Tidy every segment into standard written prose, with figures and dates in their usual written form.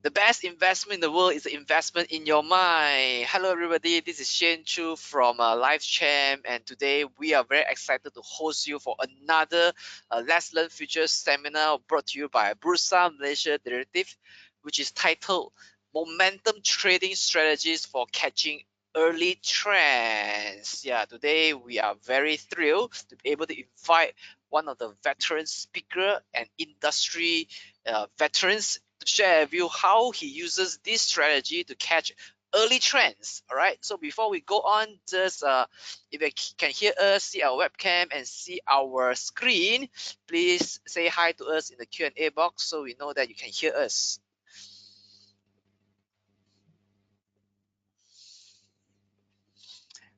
The best investment in the world is the investment in your mind. Hello, everybody. This is Shane Chu from Life Champ, and today we are very excited to host you for another Let's Learn Futures seminar brought to you by Bursa Malaysia Derivative, which is titled Momentum Trading Strategies for Catching Early Trends. Yeah, today we are very thrilled to be able to invite one of the veteran speaker and industry veterans to share with you how he uses this strategy to catch early trends. All right, so before we go on, just if you can hear us, see our webcam and see our screen, please say hi to us in the Q&A box so we know that you can hear us.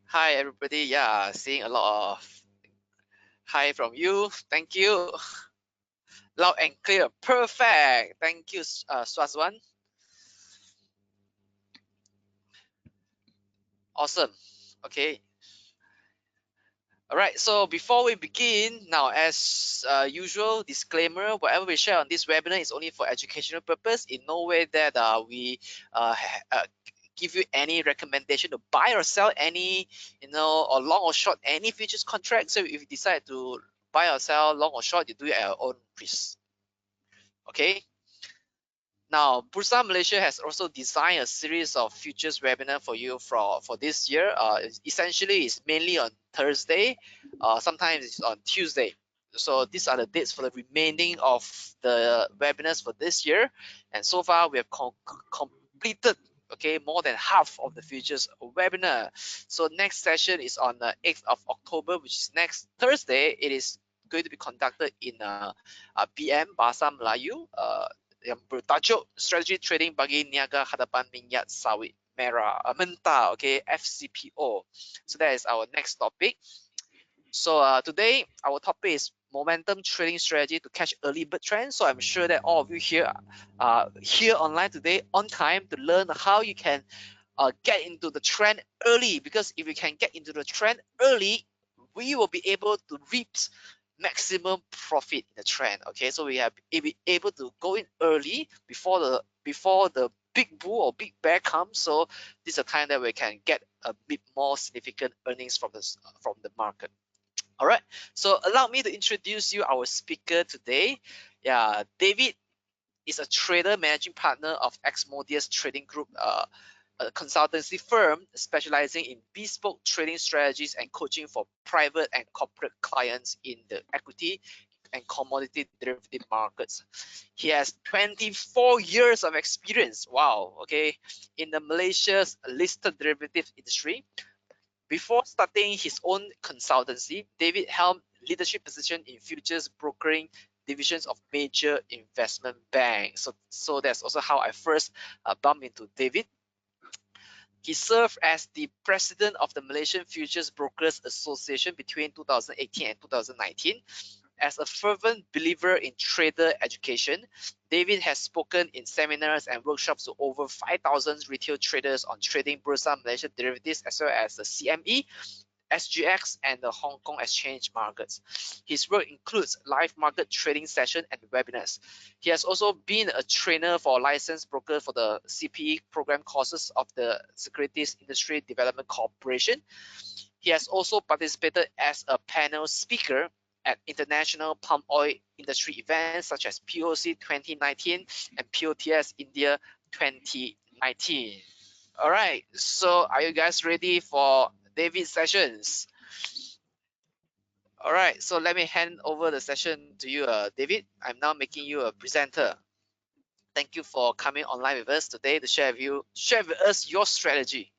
Hi everybody. Yeah, seeing a lot of hi from you. Thank you. Loud and clear. Perfect. Thank you, Swazwan. Awesome. Okay. All right, so before we begin, now as usual, disclaimer, whatever we share on this webinar is only for educational purpose. In no way that we give you any recommendation to buy or sell any, or long or short any futures contract. So if you decide to buy or sell long or short, you do it at your own risk. Okay. Now, Bursa Malaysia has also designed a series of futures webinar for you for this year. Essentially, it's mainly on Thursday. Sometimes it's on Tuesday. So these are the dates for the remaining of the webinars for this year. And so far, we have completed more than half of the futures webinar. So next session is on the 8th of October, which is next Thursday. It is going to be conducted in PM Bahasa Melayu. Yang bertajuk Strategy Trading bagi Niaga Hadapan Minyak Sawit Merah Mentah, okay, FCPO. So that is our next topic. So today our topic is momentum trading strategy to catch early bird trends. So I'm sure that all of you here are here online today on time to learn how you can get into the trend early, because if you can get into the trend early, we will be able to reap maximum profit in the trend. Okay, so we have be able to go in early before the big bull or big bear comes. So this is a time that we can get a bit more significant earnings from the market. All right, so allow me to introduce you our speaker today. Yeah, David is a trader, managing partner of Exmodius Trading Group, a consultancy firm specializing in bespoke trading strategies and coaching for private and corporate clients in the equity and commodity derivative markets. He has 24 years of experience, wow, okay, in the Malaysia's listed derivative industry. Before starting his own consultancy, David held leadership position in futures brokering divisions of major investment banks. So that's also how I first bumped into David. He served as the president of the Malaysian Futures Brokers Association between 2018 and 2019. As a fervent believer in trader education, David has spoken in seminars and workshops to over 5,000 retail traders on trading Bursa Malaysia derivatives, as well as the CME, SGX, and the Hong Kong exchange markets. His work includes live market trading sessions and webinars. He has also been a trainer for licensed broker for the CPE program courses of the Securities Industry Development Corporation. He has also participated as a panel speaker at international palm oil industry events such as POC 2019 and POTS India 2019. All right, so are you guys ready for David's sessions? All right, so let me hand over the session to you, David. I'm now making you a presenter. Thank you for coming online with us today to share with us your strategy.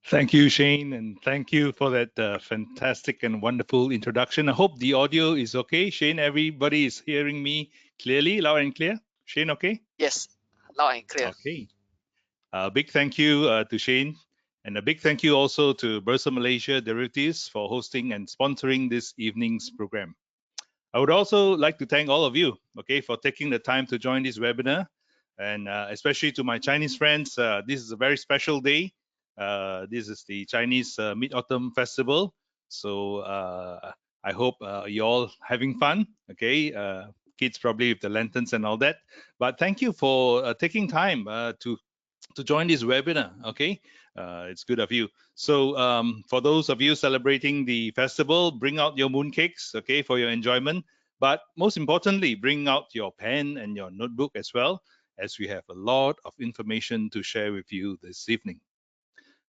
Thank you, Shane, and thank you for that fantastic and wonderful introduction. I hope the audio is okay. Shane, everybody is hearing me clearly, loud and clear? Shane, okay? Yes, loud and clear. Okay. Big thank you to Shane, and a big thank you also to Bursa Malaysia Derivatives for hosting and sponsoring this evening's program. I would also like to thank all of you, okay, for taking the time to join this webinar, and especially to my Chinese friends. This is a very special day. This is the Chinese Mid-Autumn Festival, so I hope you're all having fun, okay? kids probably with the lanterns and all that. But thank you for taking time to join this webinar. Okay, it's good of you. So for those of you celebrating the festival, bring out your mooncakes, okay, for your enjoyment. But most importantly, bring out your pen and your notebook as well, as we have a lot of information to share with you this evening.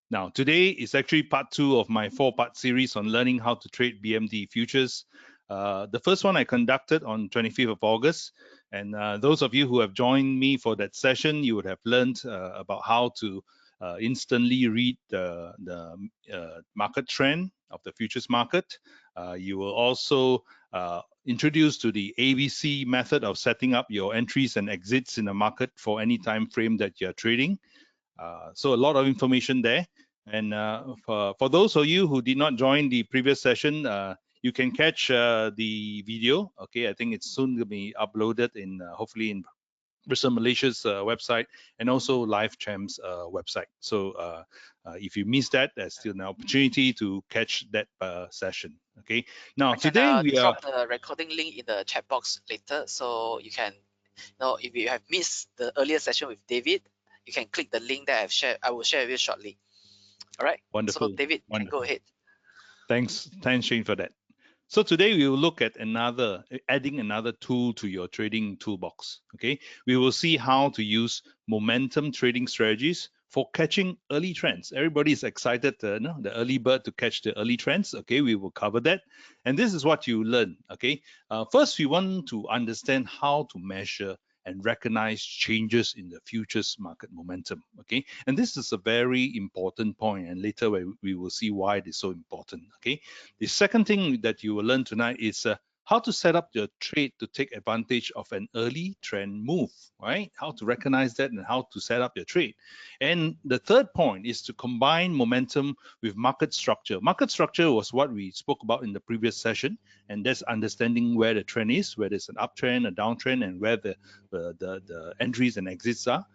Now, today is actually part 2 of my 4-part series on learning how to trade BMD futures. The first one I conducted on 25th of August. And those of you who have joined me for that session, you would have learned about how to instantly read the market trend of the futures market. You will also introduced to the ABC method of setting up your entries and exits in the market for any time frame that you're trading. So a lot of information there. And for those of you who did not join the previous session, you can catch the video. Okay, I think it's soon to be uploaded in hopefully in Bristol Malaysia's website and also LifeChamp's website. So if you missed that, there's still an opportunity to catch that session. Okay. Now I can today we are drop the recording link in the chat box later, so you can, if you have missed the earlier session with David, you can click the link that I've shared. I will share with you shortly. All right. So wonderful. David, you can go Wonderful. ahead. Thanks, Shane, for that. So today we will look at adding another tool to your trading toolbox. Okay, we will see how to use momentum trading strategies for catching early trends. Everybody is excited, the early bird to catch the early trends. Okay, we will cover that, and this is what you learn. Okay, first we want to understand how to measure and recognize changes in the futures market momentum. Okay, and this is a very important point, and later we will see why it is so important. Okay, the second thing that you will learn tonight is how to set up your trade to take advantage of an early trend move, right? How to recognize that and how to set up your trade. And the third point is to combine momentum with market structure. Market structure was what we spoke about in the previous session, and that's understanding where the trend is, whether it's an uptrend, a downtrend, and where the entries and exits are.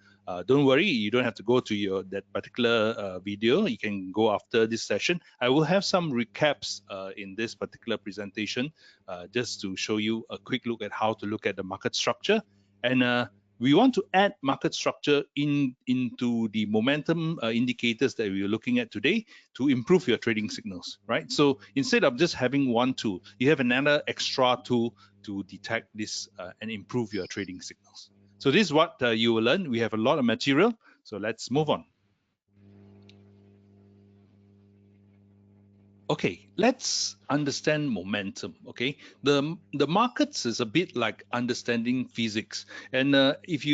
Don't worry, you don't have to go to that particular video. You can go after this session. I will have some recaps in this particular presentation just to show you a quick look at how to look at the market structure. And we want to add market structure into the momentum indicators that we are looking at today to improve your trading signals, right? So instead of just having one tool, you have another extra tool to detect this and improve your trading signals. So this is what you will learn. We have a lot of material, so let's move on. Okay, let's understand momentum. Okay, the markets is a bit like understanding physics. And if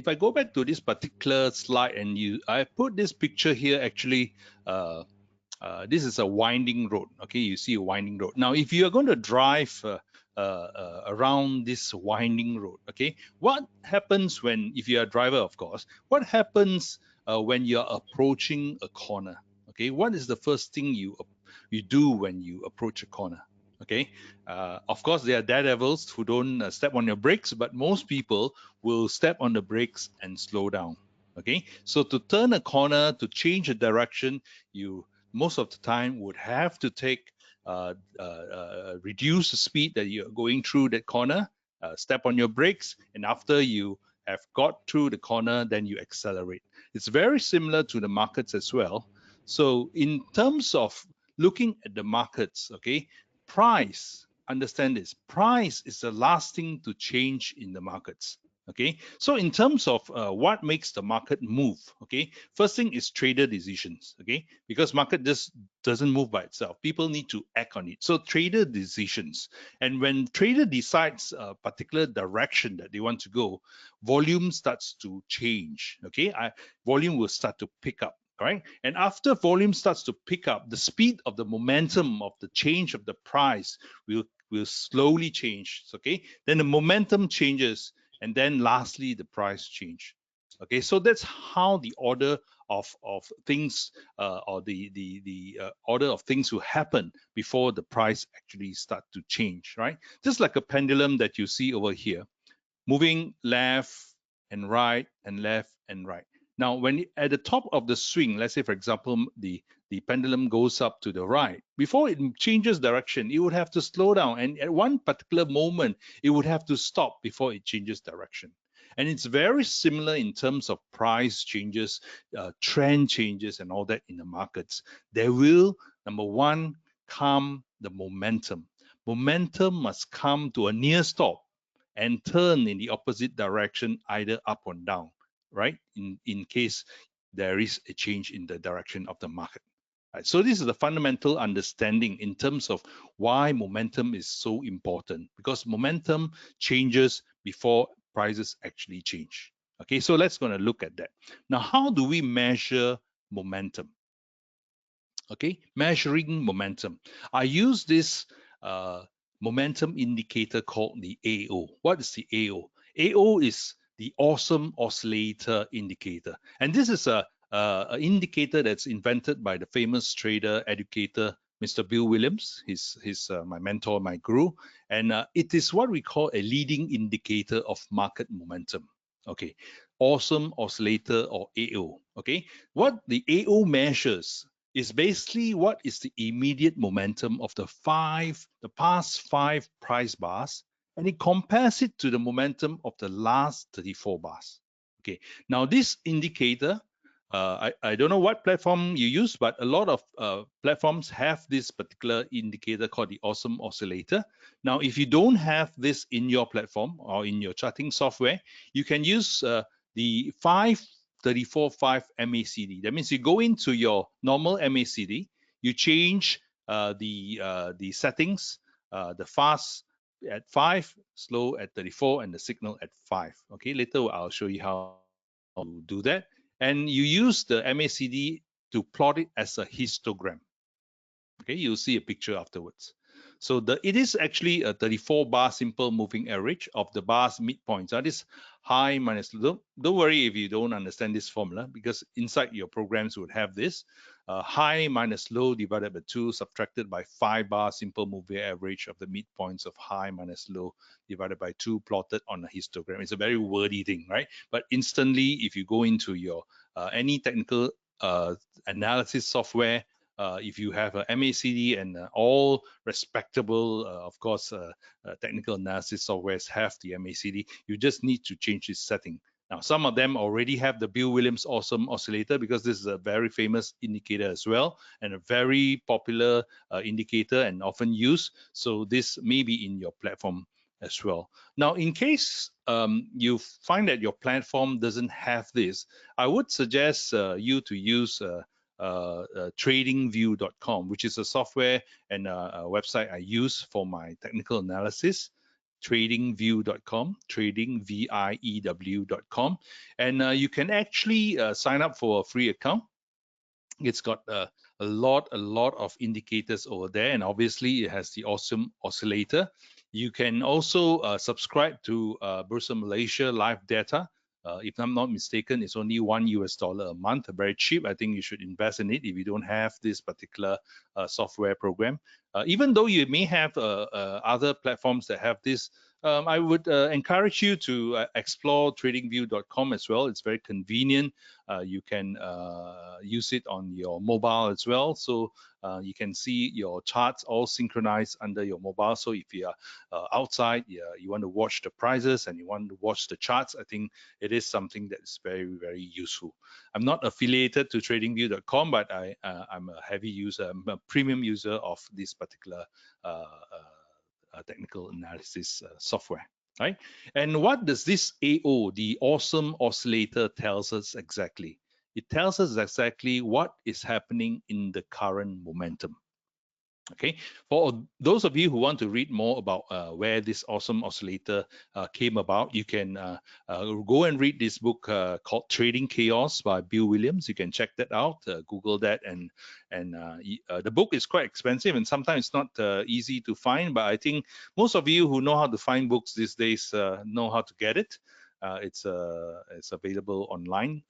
I go back to this particular slide, and I put this picture here. Actually, this is a winding road. Okay, you see a winding road. Now, if you are going to drive around this winding road, okay, what happens if you are a driver, of course, what happens when you're approaching a corner? Okay, what is the first thing you do when you approach a corner? Okay, of course, there are daredevils who don't step on your brakes, but most people will step on the brakes and slow down. Okay, so to turn a corner, to change a direction, you most of the time would have to reduce the speed that you're going through that corner, step on your brakes, and after you have got through the corner, then you accelerate. It's very similar to the markets as well. So in terms of looking at the markets, okay, understand this, price is the last thing to change in the markets. Okay, so in terms of what makes the market move, okay, first thing is trader decisions. Okay, because market just doesn't move by itself, people need to act on it. So trader decisions, and when trader decides a particular direction that they want to go, volume starts to change. Okay, volume will start to pick up. Right, and after volume starts to pick up, the speed of the momentum of the change of the price will slowly change. Okay, then the momentum changes, and then lastly the price change. Okay, so that's how the order of things or the order of things will happen before the price actually start to change, right? Just like a pendulum that you see over here, moving left and right and left and right. Now, when at the top of the swing, let's say, for example, the pendulum goes up to the right, before it changes direction, it would have to slow down. And at one particular moment, it would have to stop before it changes direction. And it's very similar in terms of price changes, trend changes, and all that in the markets. There will, number one, come the momentum. Momentum must come to a near stop and turn in the opposite direction, either up or down, right? In case there is a change in the direction of the market. Right? So this is the fundamental understanding in terms of why momentum is so important, because momentum changes before prices actually change. Okay, so let's going to look at that. Now, how do we measure momentum? Okay, measuring momentum. I use this uh, momentum indicator called the AO. What is the AO? AO is the awesome oscillator indicator, and this is a indicator that's invented by the famous trader educator Mr. Bill Williams. He's my mentor, my guru, and it is what we call a leading indicator of market momentum. Okay, awesome oscillator or AO. Okay, what the AO measures is basically what is the immediate momentum of the past five price bars, and it compares it to the momentum of the last 34 bars. Okay, now this indicator, I don't know what platform you use, but a lot of platforms have this particular indicator called the awesome oscillator. Now, if you don't have this in your platform or in your charting software, you can use the 534.5 MACD. That means you go into your normal MACD, you change the settings, the fast at 5, slow at 34, and the signal at 5. Okay, later I'll show you how to do that. And you use the MACD to plot it as a histogram. Okay, you'll see a picture afterwards. So it is actually a 34 bar simple moving average of the bar's midpoints. That is high minus low. Don't worry if you don't understand this formula, because inside your programs would have this high minus low divided by 2 subtracted by 5 bar simple moving average of the midpoints of high minus low divided by 2 plotted on a histogram. It's a very wordy thing, right? But instantly, if you go into your any technical analysis software, if you have a MACD, and all respectable, of course, technical analysis softwares have the MACD, you just need to change this setting. Now, some of them already have the Bill Williams Awesome Oscillator, because this is a very famous indicator as well, and a very popular indicator and often used. So this may be in your platform as well. Now, in case you find that your platform doesn't have this, I would suggest you to use tradingview.com, which is a software and a website I use for my technical analysis. Tradingview.com, tradingview.com, and you can actually sign up for a free account. It's got a lot of indicators over there, and obviously it has the awesome oscillator. You can also subscribe to Bursa Malaysia live data. If I'm not mistaken, it's only $1 a month, very cheap. I think you should invest in it if you don't have this particular software program. Even though you may have other platforms that have this, I would encourage you to explore tradingview.com as well. It's very convenient. You can use it on your mobile as well. So you can see your charts all synchronized under your mobile. So if you are outside, you want to watch the prices and you want to watch the charts, I think it is something that is very, very useful. I'm not affiliated to tradingview.com, but I'm a heavy user, I'm a premium user of this particular technical analysis software. Right? And what does this AO, the awesome oscillator, tells us exactly? It tells us exactly what is happening in the current momentum. Okay, for those of you who want to read more about where this awesome oscillator came about, you can go and read this book called Trading Chaos by Bill Williams. You can check that out, Google that, and the book is quite expensive and sometimes not easy to find, but I think most of you who know how to find books these days know how to get it. It's available online.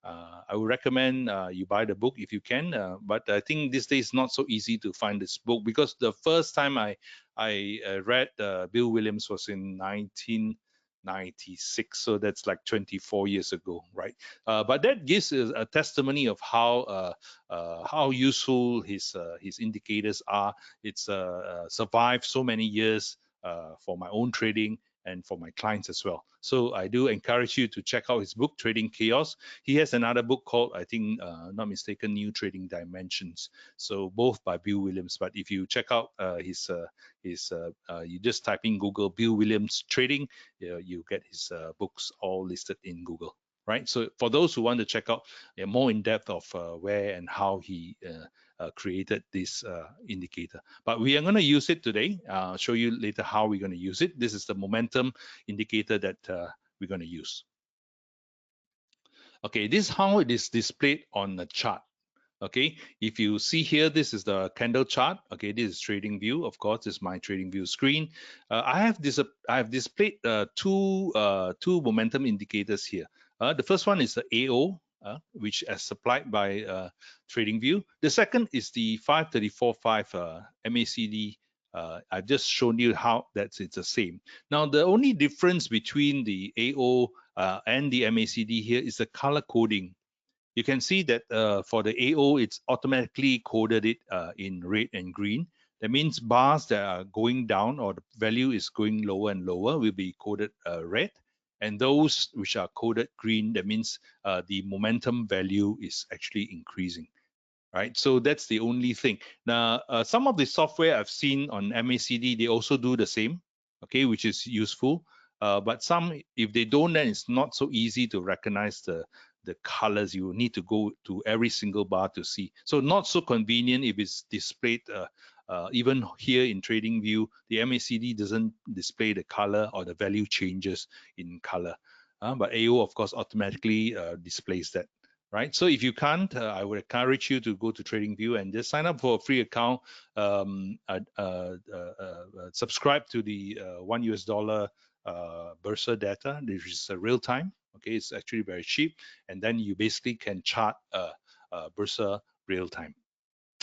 I would recommend you buy the book if you can, but I think these days not so easy to find this book, because the first time I read Bill Williams was in 96, so that's like 24 years ago, right? But that gives a testimony of how useful his indicators are. It's survived so many years for my own trading and for my clients as well. So I do encourage you to check out his book, Trading Chaos. He has another book called, I think, not mistaken, New Trading Dimensions. So both by Bill Williams. But if you check out you just type in Google Bill Williams Trading, you get his books all listed in Google. Right. So for those who want to check out more in depth of where and how he created this indicator, but we are going to use it today. Show you later how we're going to use it. This is the momentum indicator that we're going to use. Okay, this is how it is displayed on the chart. Okay, if you see here, this is the candle chart. Okay, this is trading view. Of course, this is my trading view screen. I have displayed two momentum indicators here. The first one is the AO, which is supplied by trading view. The second is the 534.5 MACD. I've just shown you how it's the same. Now, the only difference between the AO and the MACD here is the color coding. You can see that for the AO, it's automatically coded it in red and green. That means bars that are going down or the value is going lower and lower will be coded red. And those which are coded green, that means the momentum value is actually increasing. Right, so that's the only thing. Now, some of the software I've seen on MACD, they also do the same, okay, which is useful. But some, if they don't, then it's not so easy to recognize the colors. You need to go to every single bar to see. So not so convenient if it's displayed. Even here in TradingView, the MACD doesn't display the color or the value changes in color. But AO, of course, automatically displays that. Right, so if you can't, I would encourage you to go to TradingView and just sign up for a free account. Subscribe to the $1 Bursa data, which is real time. Okay, it's actually very cheap, and then you basically can chart Bursa real time.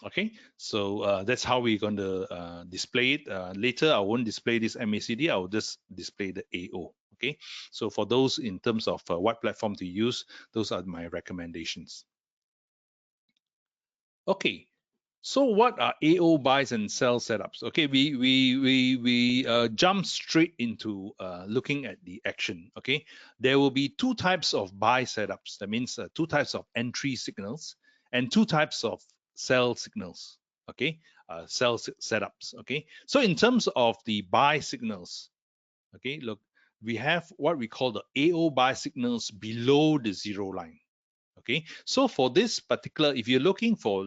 Okay, so that's how we're going to display it. Later, I won't display this MACD. I will just display the AO. Okay, so for those in terms of what platform to use, those are my recommendations. Okay, so what are AO buys and sell setups? Okay, we jump straight into looking at the action. Okay, there will be two types of buy setups. That means two types of entry signals and two types of sell signals. Okay, sell setups. Okay, so in terms of the buy signals, okay, look, we have what we call the AO buy signals below the zero line. Okay, so for this particular, if you're looking for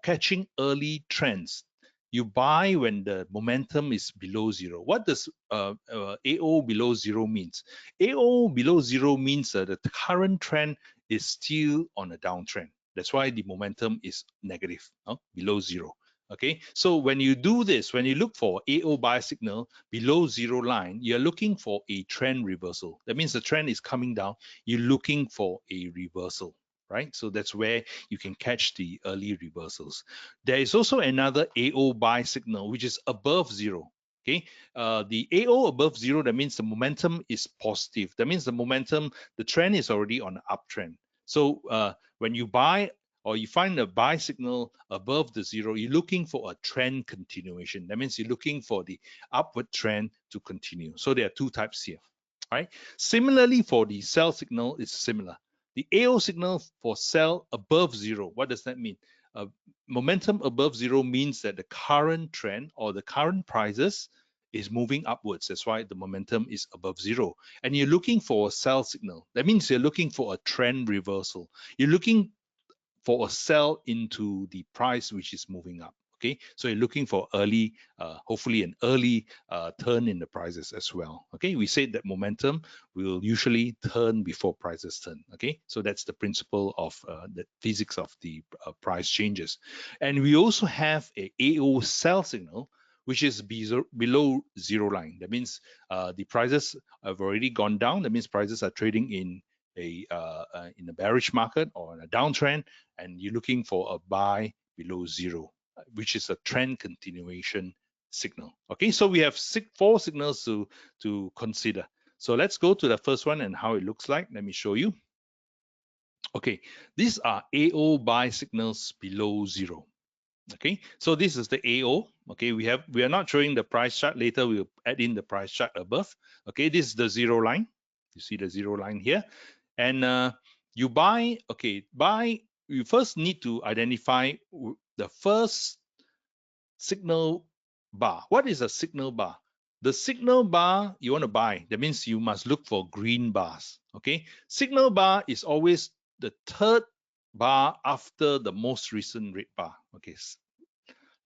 catching early trends, you buy when the momentum is below zero. What does AO below zero means? AO below zero means that the current trend is still on a downtrend. That's why the momentum is negative, below zero. Okay, so when you do this, when you look for AO buy signal below zero line, you're looking for a trend reversal. That means the trend is coming down. You're looking for a reversal, right? So that's where you can catch the early reversals. There is also another AO buy signal, which is above zero. Okay, the AO above zero, that means the momentum is positive. That means the trend is already on an uptrend. So when you buy or you find a buy signal above the zero, you're looking for a trend continuation. That means you're looking for the upward trend to continue. So there are two types here. Right. Similarly, for the sell signal, it's similar. The AO signal for sell above zero, what does that mean? Momentum above zero means that the current trend or the current prices is moving upwards. That's why the momentum is above zero. And you're looking for a sell signal. That means you're looking for a trend reversal. You're looking for a sell into the price which is moving up. Okay, so you're looking for early, hopefully an early turn in the prices as well. Okay, we said that momentum will usually turn before prices turn. Okay, so that's the principle of the physics of the price changes. And we also have a AO sell signal, which is below zero line. That means the prices have already gone down. That means prices are trading in a bearish market or in a downtrend, and you're looking for a buy below zero, which is a trend continuation signal. Okay, so we have four signals to consider. So let's go to the first one and how it looks like. Let me show you. Okay, these are AO buy signals below zero. Okay, so this is the AO. Okay, we are not showing the price chart. Later we'll add in the price chart above. Okay, this is the zero line. You see the zero line here, and you buy. Okay, buy. You first need to identify the first signal bar. What is a signal bar? The signal bar you want to buy, that means you must look for green bars. Okay, signal bar is always the third bar after the most recent red bar. Okay,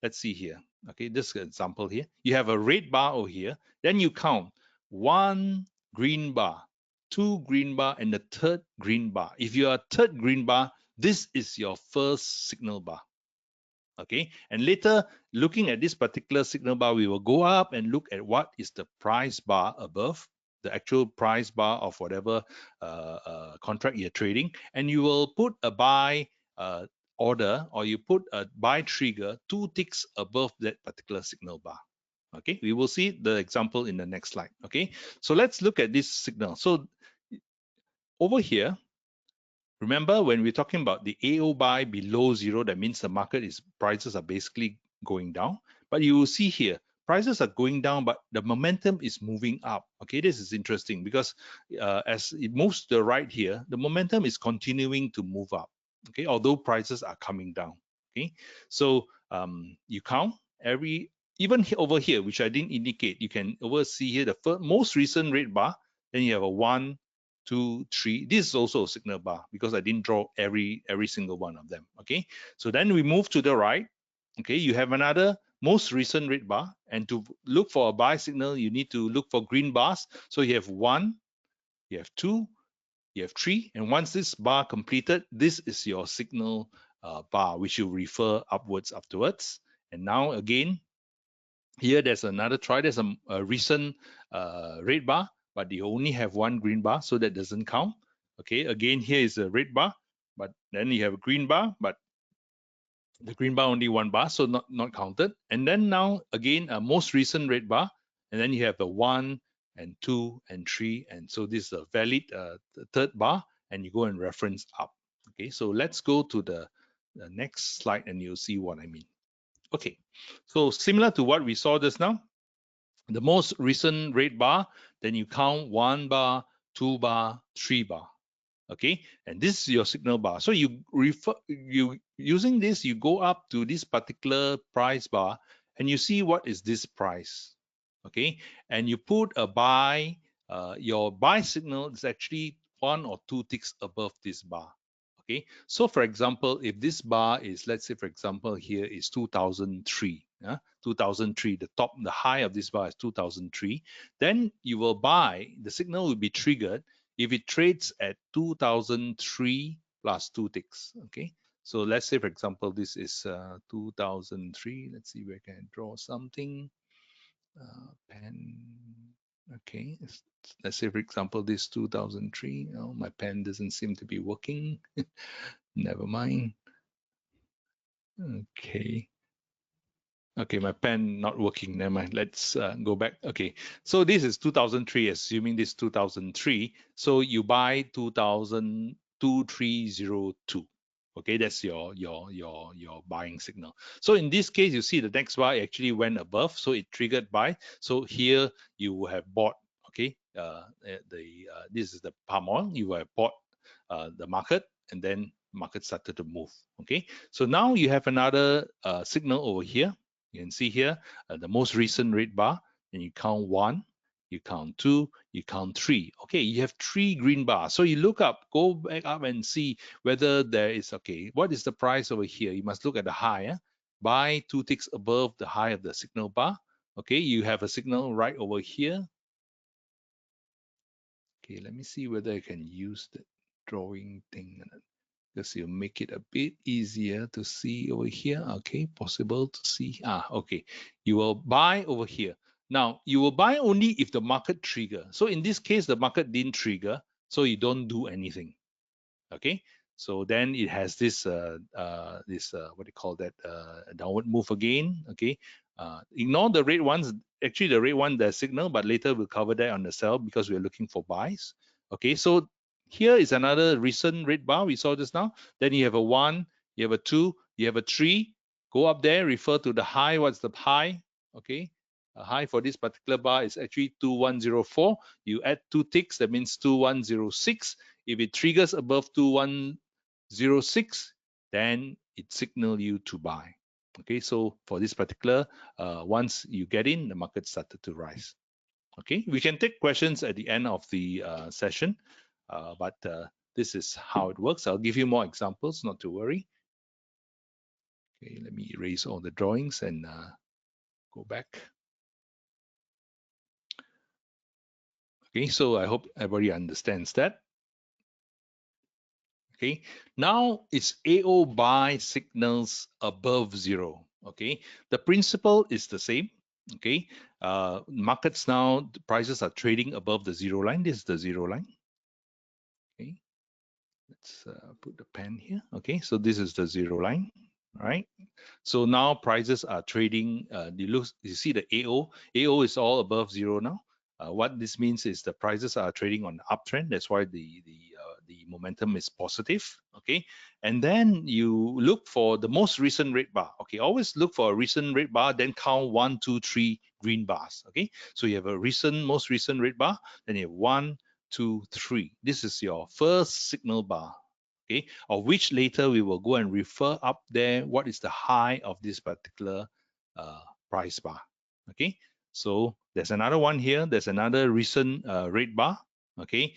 let's see here. Okay, this example here. You have a red bar over here, then you count one green bar, two green bar, and the third green bar. If you are third green bar, this is your first signal bar. Okay, and later looking at this particular signal bar, we will go up and look at what is the price bar above the actual price bar of whatever contract you're trading, and you will put a buy order, or you put a buy trigger 2 ticks above that particular signal bar. Okay, we will see the example in the next slide. Okay, so let's look at this signal. So over here, remember, when we're talking about the AO buy below zero, that means the market prices are basically going down. But you will see here, prices are going down, but the momentum is moving up. Okay, this is interesting because as it moves to the right here, the momentum is continuing to move up. Okay, although prices are coming down. Okay, so you count even over here, which I didn't indicate, you can see here the most recent red bar. Then you have a 1, 2, 3. This is also a signal bar because I didn't draw every single one of them. Okay, so then we move to the right. Okay, you have another most recent red bar, and to look for a buy signal, you need to look for green bars. So you have 1, you have 2, you have 3, and once this bar completed, this is your signal bar, which you refer upwards afterwards. And now again, here there's another try. There's a recent red bar, but you only have one green bar, so that doesn't count. Okay, again, here is a red bar, but then you have a green bar, but the green bar only one bar, so not counted. And then now again, a most recent red bar, and then you have the 1 and 2 and 3, and so this is a valid the third bar, and you go and reference up. Okay, so let's go to the next slide, and you'll see what I mean. Okay, so similar to what we saw just now, the most recent red bar, then you count 1 bar, 2 bar, 3 bar. Okay, and this is your signal bar. So you using this, you go up to this particular price bar and you see what is this price. Okay, and you put a buy, your buy signal is actually 1 or 2 ticks above this bar. Okay, so for example, if this bar is, let's say for example here is 2003, 2003, the high of this bar is 2003, then you will buy, the signal will be triggered if it trades at 2003 plus 2 ticks. Okay, so let's say for example this is 2003. Let's see where I can draw something. Pen. Okay, let's say for example this 2003. Oh, my pen doesn't seem to be working. Never mind. Okay. Okay, my pen not working. Never mind. Let's go back. Okay, so this is 2003. Assuming this 2003, so you buy 2302. Okay, that's your buying signal. So in this case, you see the next bar actually went above, so it triggered buy. So here you have bought. Okay, this is the palm oil. You have bought the market, and then market started to move. Okay, so now you have another signal over here. You can see here the most recent red bar, and you count 1, you count 2, you count 3. Okay, you have 3 green bars. So you look up, go back up and see whether there is, okay, what is the price over here? You must look at the high. Buy 2 ticks above the high of the signal bar. Okay, you have a signal right over here. Okay, let me see whether I can use the drawing thing, because you'll make it a bit easier to see over here. Okay, possible to see. Okay, you will buy over here. Now you will buy only if the market trigger. So in this case, the market didn't trigger, so you don't do anything. Okay, so then it has this what do you call that, downward move again. Okay, Ignore the red ones. Actually, the red one, there's signal, but later we'll cover that on the sell because we're looking for buys. Okay, so here is another recent red bar we saw just now. Then you have a 1, you have a 2, you have a 3. Go up there, refer to the high. What's the high? Okay, a high for this particular bar is actually 2104. You add 2 ticks, that means 2106. If it triggers above 2106, then it signal you to buy. Okay, so for this particular, once you get in, the market started to rise. Okay, we can take questions at the end of the session, but this is how it works. I'll give you more examples, not to worry. Okay, let me erase all the drawings and go back. Okay, so I hope everybody understands that. Okay, now it's AO buy signals above zero. Okay, the principle is the same. Okay, markets now, the prices are trading above the zero line. This is the zero line. Okay, let's put the pen here. Okay, so this is the zero line. All right, so now prices are trading. You see the AO. AO is all above zero now. What this means is the prices are trading on the uptrend. That's why the momentum is positive. Okay, and then you look for the most recent red bar. Okay, always look for a recent red bar, then count 1, 2, 3 green bars. Okay, so you have a most recent red bar, then you have 1, 2, 3. This is your first signal bar. Okay, of which later we will go and refer up there what is the high of this particular price bar. Okay, so there's another one here. There's another recent red bar. Okay,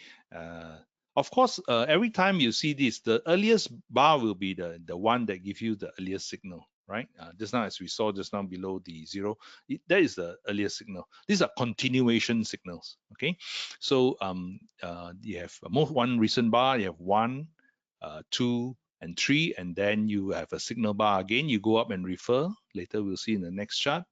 of course, every time you see this, the earliest bar will be the one that gives you the earliest signal, right? Just now, as we saw just now below the zero, that is the earliest signal. These are continuation signals. Okay, so you have one recent bar, you have 1, 2, and 3, and then you have a signal bar again. You go up and refer. Later we'll see in the next chart.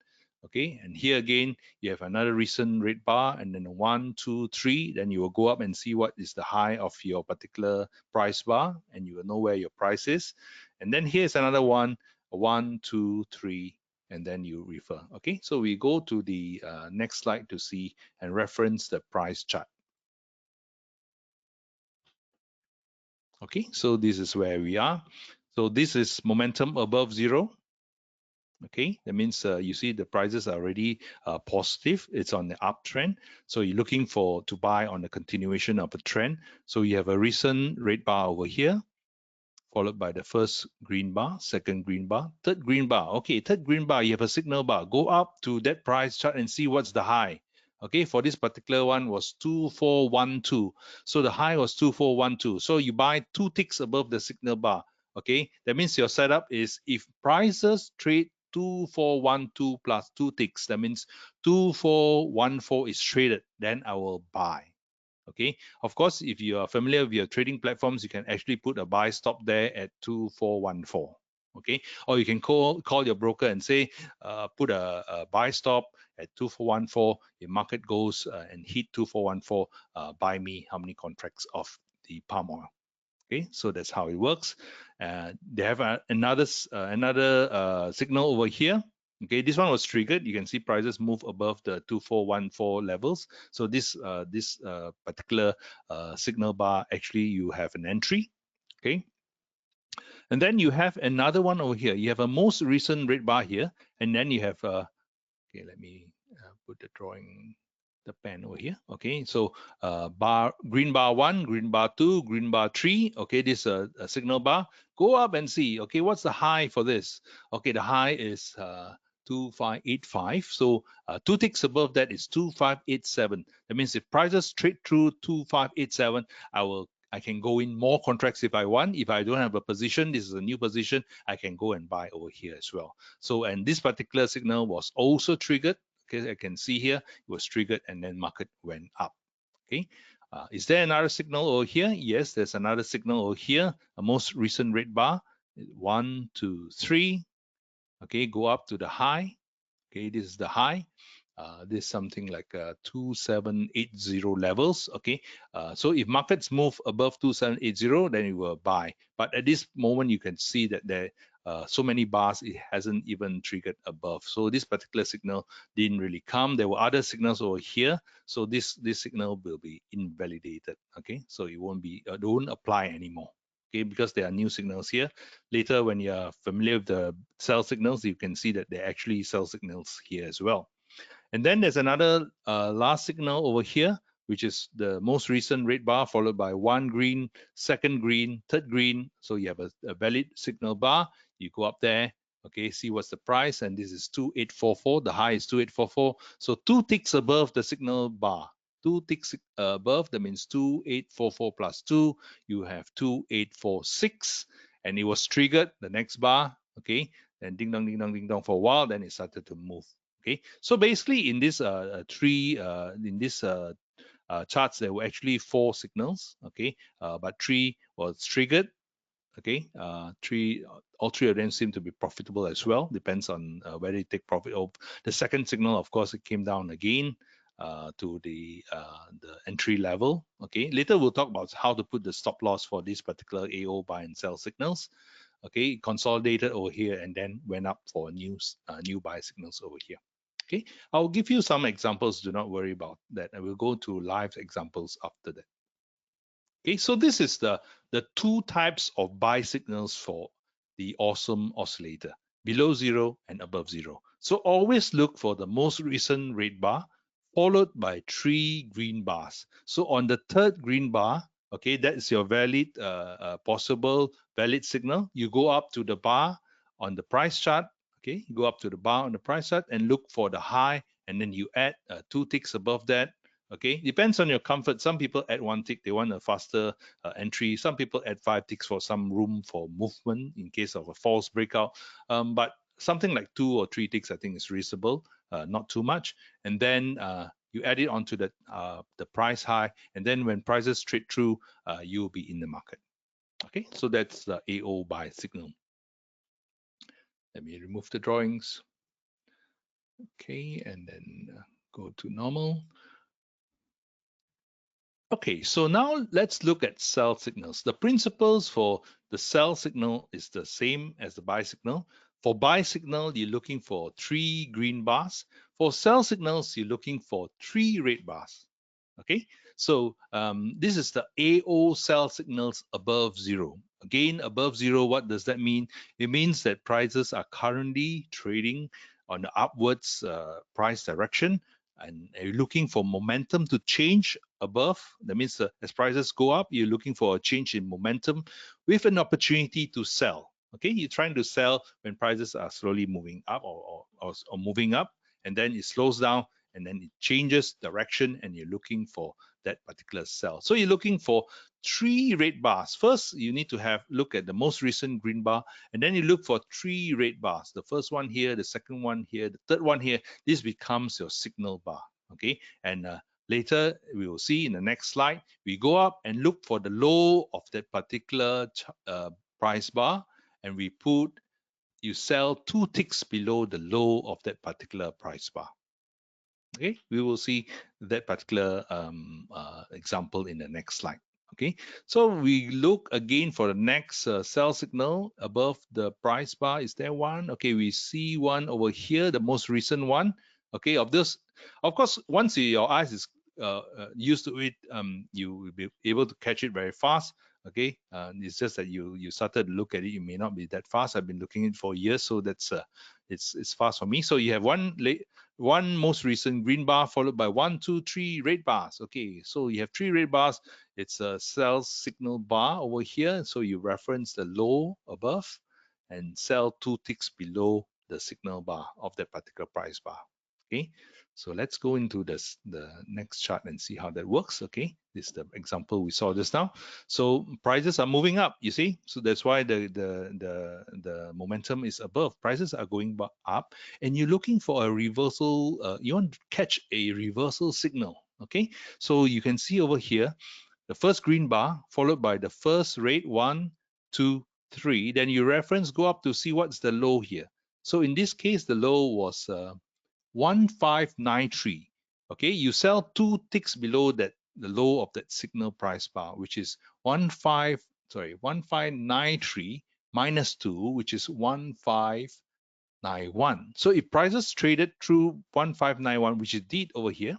Okay, and here again you have another recent red bar, and then 1, 2, 3. Then you will go up and see what is the high of your particular price bar, and you will know where your price is. And then here's another one, 1, 2, 3, and then you refer. Okay, so we go to the next slide to see and reference the price chart. Okay, so this is where we are. So this is momentum above zero. Okay, that means you see the prices are already positive. It's on the uptrend. So you're looking to buy on the continuation of a trend. So you have a recent red bar over here, followed by the first green bar, second green bar, third green bar. Okay, third green bar, you have a signal bar. Go up to that price chart and see what's the high. Okay, for this particular one was 2412. So the high was 2412. So you buy 2 ticks above the signal bar. Okay, that means your setup is if prices trade 2412 plus 2 ticks, that means 2414 is traded, then I will buy. Okay, of course, if you are familiar with your trading platforms, you can actually put a buy stop there at 2414. Okay, or you can call your broker and say put a buy stop at 2414. If market goes and hit 2414, buy me how many contracts of the palm oil. Okay, so that's how it works. They have another signal over here. Okay, this one was triggered. You can see prices move above the 2414 levels. So this particular signal bar, actually you have an entry. Okay, and then you have another one over here. You have a most recent red bar here, and then you have okay, let me put the drawing, the pen over here. Okay, so green bar 1, green bar 2, green bar 3. Okay, this is a signal bar. Go up and see. Okay, what's the high for this? Okay, the high is 2585. So 2 ticks above that is 2587. That means if prices trade through 2587, I can go in more contracts if I want. If I don't have a position, this is a new position, I can go and buy over here as well. So, and this particular signal was also triggered. Okay, I can see here it was triggered and then market went up. Okay, is there another signal over here? Yes, there's another signal over here. A most recent red bar, 1, 2, 3. Okay, go up to the high. Okay, this is the high. This is something like 2780 levels. Okay, so if markets move above 2780, then you will buy. But at this moment, you can see that so many bars, it hasn't even triggered above. So this particular signal didn't really come. There were other signals over here, so this signal will be invalidated. Okay, so it won't apply anymore. Okay, because there are new signals here. Later, when you're familiar with the cell signals, you can see that they're actually cell signals here as well. And then there's another last signal over here, which is the most recent red bar, followed by one green, second green, third green. So you have a valid signal bar. You go up there, okay, see what's the price, and this is 2844. The high is 2844. So 2 ticks above the signal bar. 2 ticks above, that means 2844 plus 2, you have 2846, and it was triggered, the next bar, okay, then ding dong, ding dong, ding dong for a while, then it started to move. Okay, so basically in this charts, there were actually 4 signals. Okay, but 3 was triggered. Okay, all 3 of them seem to be profitable as well. Depends on whether you take profit. Or the second signal, of course, it came down again to the entry level. Okay, later we'll talk about how to put the stop loss for this particular AO buy and sell signals. Okay, consolidated over here and then went up for new buy signals over here. Okay, I'll give you some examples. Do not worry about that. I will go to live examples after that. Okay, so this is the 2 types of buy signals for the awesome oscillator: below 0 and above 0. So always look for the most recent red bar followed by 3 green bars. So on the third green bar, okay, that's your valid possible valid signal. You go up to the bar on the price chart. Okay, you go up to the bar on the price chart and look for the high, and then you add 2 ticks above that. Okay, depends on your comfort. Some people add 1 tick, they want a faster entry. Some people add 5 ticks for some room for movement in case of a false breakout. But something like 2 or 3 ticks, I think, is reasonable, not too much. And then you add it onto the price high, and then when prices trade through, you'll be in the market. Okay, so that's the AO buy signal. Let me remove the drawings. Okay, and then go to normal. Okay, so now let's look at sell signals. The principles for the sell signal is the same as the buy signal. For buy signal, you're looking for 3 green bars. For sell signals, you're looking for 3 red bars. Okay, so this is the AO sell signals above 0. Again, above 0, what does that mean? It means that prices are currently trading on the upwards price direction, and you're looking for momentum to change above. That means as prices go up, you're looking for a change in momentum with an opportunity to sell. Okay, you're trying to sell when prices are slowly moving up or moving up, and then it slows down and then it changes direction and you're looking for that particular sell. So you're looking for 3 red bars. First, you need to look at the most recent green bar, and then you look for 3 red bars. The first one here, the second one here, the third one here. This becomes your signal bar. Okay, and later we will see in the next slide, we go up and look for the low of that particular price bar, and you sell 2 ticks below the low of that particular price bar. Okay, we will see that particular example in the next slide. Okay, so we look again for the next sell signal above the price bar. Is there one? Okay, we see one over here, the most recent one. Okay, of course, once your eyes is used to it, you will be able to catch it very fast. Okay, it's just that you started to look at it, you may not be that fast. I've been looking at it for years, so that's it's fast for me. So you have one most recent green bar followed by 1, 2, 3 red bars. Okay, so you have 3 red bars. It's a sell signal bar over here. So you reference the low above and sell 2 ticks below the signal bar of that particular price bar. Okay, so let's go into the next chart and see how that works. Okay, this is the example we saw just now. So prices are moving up, you see, so that's why the momentum is above. Prices are going up, and you're looking for a reversal. You want to catch a reversal signal. Okay, so you can see over here the first green bar followed by the first red, 1, 2, 3. Then you reference, go up to see what's the low here. So in this case, the low was 1593. Okay, you sell 2 ticks below that, the low of that signal price bar, which is 1593. minus 2, which is 1591. So if prices traded through 1591, which it did over here,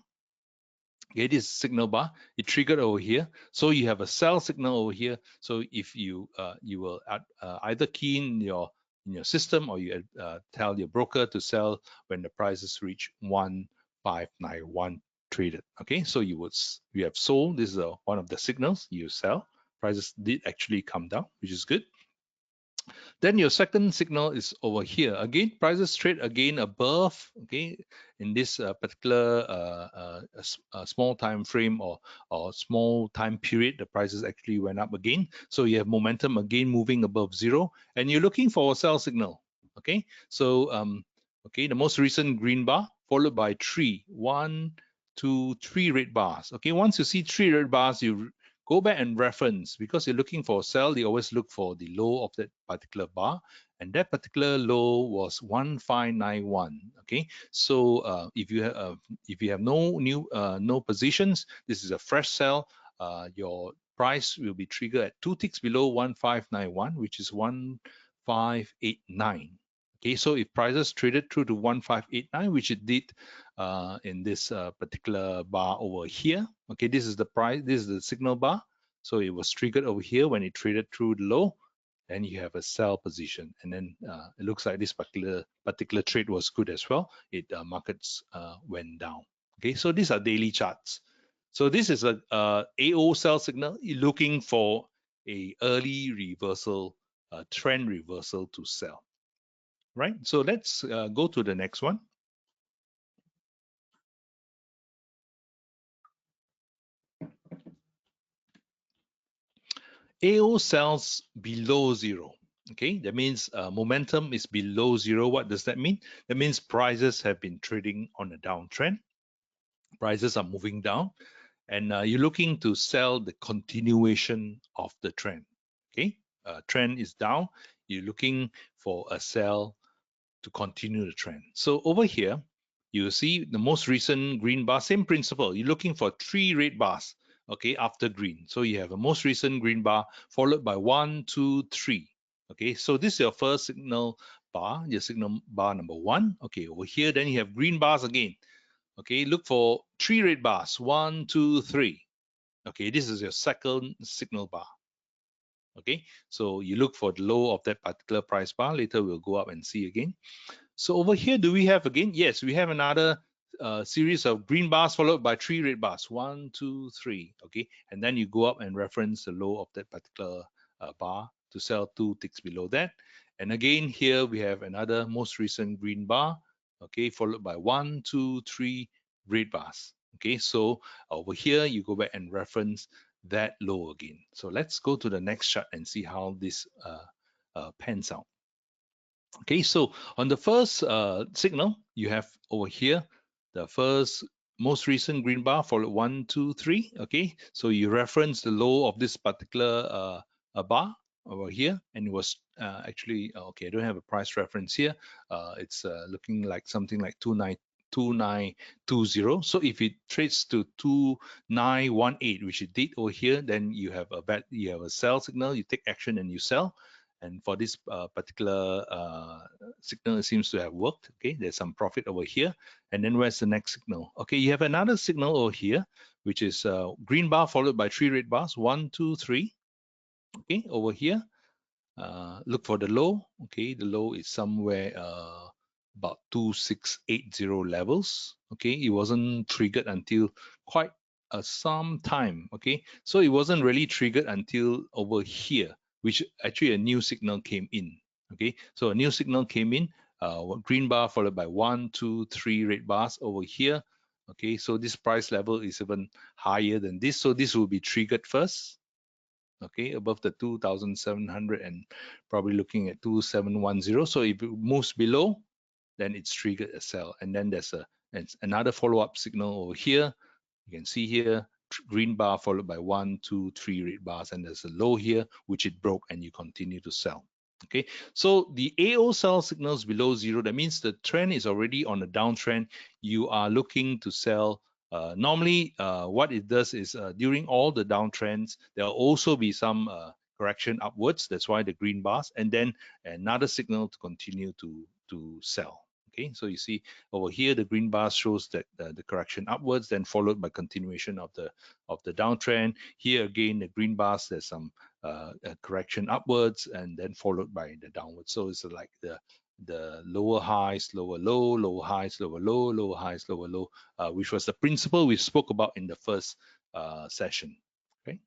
okay, this signal bar, it triggered over here. So you have a sell signal over here. So if you you will either key in your system, or you tell your broker to sell when the prices reach 1591 traded. Okay, so you have sold. This is one of the signals you sell. Prices did actually come down, which is good. Then your second signal is over here. Again, prices trade again above, okay, in this particular small time frame, or small time period, the prices actually went up again. So you have momentum again moving above zero, and you're looking for a sell signal. Okay, so okay, the most recent green bar followed by one, two, three red bars. Okay, once you see three red bars, you go back and reference, because you're looking for a sell. They always look for the low of that particular bar, and that particular low was 1591. Okay, so if you have no positions, this is a fresh sell. Your price will be triggered at 2 ticks below 1591, which is 1589. Okay, so if prices traded through to 1589, which it did in this particular bar over here, okay, this is the price, this is the signal bar. So it was triggered over here when it traded through the low, and you have a sell position. And then it looks like this particular trade was good as well. It markets went down. Okay, so these are daily charts. So this is a AO sell signal. You're looking for a early reversal, trend reversal to sell. Right, so let's go to the next one. AO sells below zero. Okay, that means momentum is below zero. What does that mean? That means prices have been trading on a downtrend. Prices are moving down, and you're looking to sell the continuation of the trend. Okay, trend is down. You're looking for a sell to continue the trend. So over here, you see the most recent green bar, same principle. You're looking for three red bars, okay, after green. So you have a most recent green bar followed by 1, 2, 3. Okay, so this is your first signal bar, your signal bar number 1. Okay, over here, then you have green bars again. Okay, look for three red bars, 1, 2, 3. Okay, this is your second signal bar. Okay, so you look for the low of that particular price bar. Later we'll go up and see again. So over here, do we have again? Yes, we have another series of green bars followed by three red bars. 1, 2, 3. Okay, and then you go up and reference the low of that particular bar to sell 2 ticks below that. And again, here we have another most recent green bar. Okay, followed by 1, 2, 3 red bars. Okay, so over here you go back and reference that low again. So let's go to the next chart and see how this pans out. Okay, so on the first signal, you have over here the first most recent green bar followed 1, 2, 3. Okay, so you reference the low of this particular bar over here, and it was actually okay. I don't have a price reference here. It's looking like something like 2920. So if it trades to 2918, which it did over here, then you have a sell signal. You take action and you sell. And for this particular signal, it seems to have worked. Okay, there's some profit over here. And then where's the next signal? Okay, you have another signal over here, which is green bar followed by three red bars. 1, 2, 3. Okay, over here, look for the low. Okay, the low is somewhere about 2680 levels. Okay, it wasn't triggered until quite some time. Okay, so it wasn't really triggered until over here, which actually a new signal came in. Okay, so a new signal came in, green bar followed by 1, 2, 3 red bars over here. Okay, so this price level is even higher than this, so this will be triggered first. Okay, above the 2700 and probably looking at 2710. So if it moves below, then it's triggered a sell. And then there's another follow-up signal over here. You can see here green bar followed by 1, 2, 3 red bars, and there's a low here which it broke, and you continue to sell. Okay, so the AO sell signals below zero, that means the trend is already on a downtrend. You are looking to sell. Normally what it does is during all the downtrends, there will also be some correction upwards. That's why the green bars, and then another signal to continue to sell. Okay, so you see over here the green bar shows that the correction upwards, then followed by continuation of the downtrend. Here again, the green bars, there's some correction upwards, and then followed by the downwards. So it's like the lower highs, lower low, lower highs, lower low, lower highs, lower low, which was the principle we spoke about in the first session. Okay,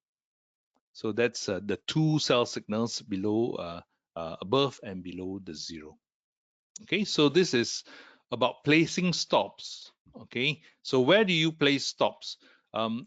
so that's the two sell signals below, above and below the zero. Okay, so this is about placing stops. Okay, so where do you place stops?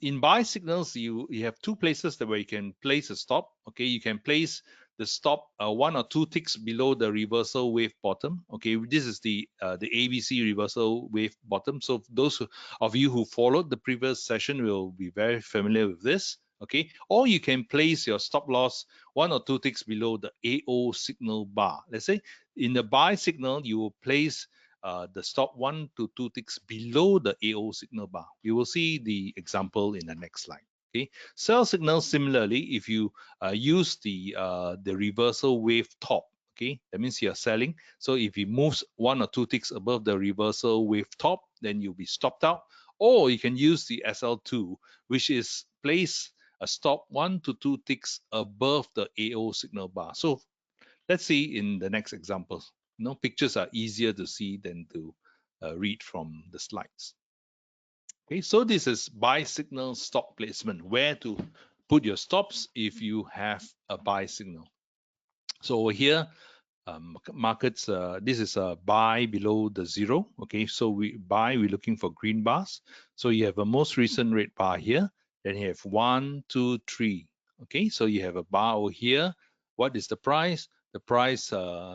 In buy signals, you have two places where you can place a stop. Okay, you can place the stop one or two ticks below the reversal wave bottom. Okay, this is the ABC reversal wave bottom. So those of you who followed the previous session will be very familiar with this. Okay, or you can place your stop loss one or two ticks below the AO signal bar. Let's say in the buy signal, you will place the stop 1 to 2 ticks below the AO signal bar. You will see the example in the next slide. Okay, sell signal similarly, if you use the reversal wave top, okay, that means you're selling. So if it moves 1 or 2 ticks above the reversal wave top, then you'll be stopped out. Or you can use the SL2, which is place a stop 1 to 2 ticks above the AO signal bar. So let's see in the next examples. Pictures are easier to see than to read from the slides. Okay, so this is buy signal stop placement, where to put your stops if you have a buy signal. So over here, markets, this is a buy below the zero. Okay, so we're looking for green bars. So you have a most recent red bar here. Then you have 1, 2, 3. Okay, so you have a bar over here. What is the price? The price,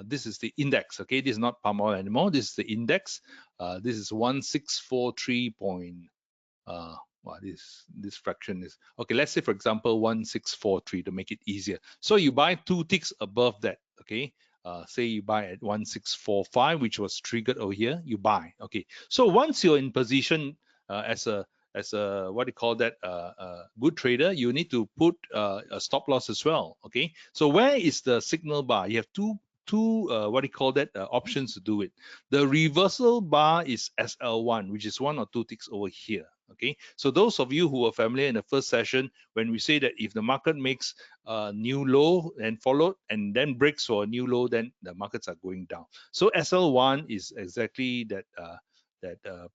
this is the index. Okay, this is not palm oil anymore. This is the index. This is 1643. Wow, this fraction is okay. Let's say, for example, 1643 to make it easier. So you buy 2 ticks above that. Okay, say you buy at 1645, which was triggered over here. You buy. Okay, so once you're in position as a what do you call that, good trader, you need to put a stop loss as well. Okay, so where is the signal bar? You have two what do you call that, options to do it. The reversal bar is SL1, which is 1 or 2 ticks over here. Okay, so those of you who are familiar in the first session, when we say that if the market makes a new low and followed and then breaks for a new low, then the markets are going down. So SL1 is exactly that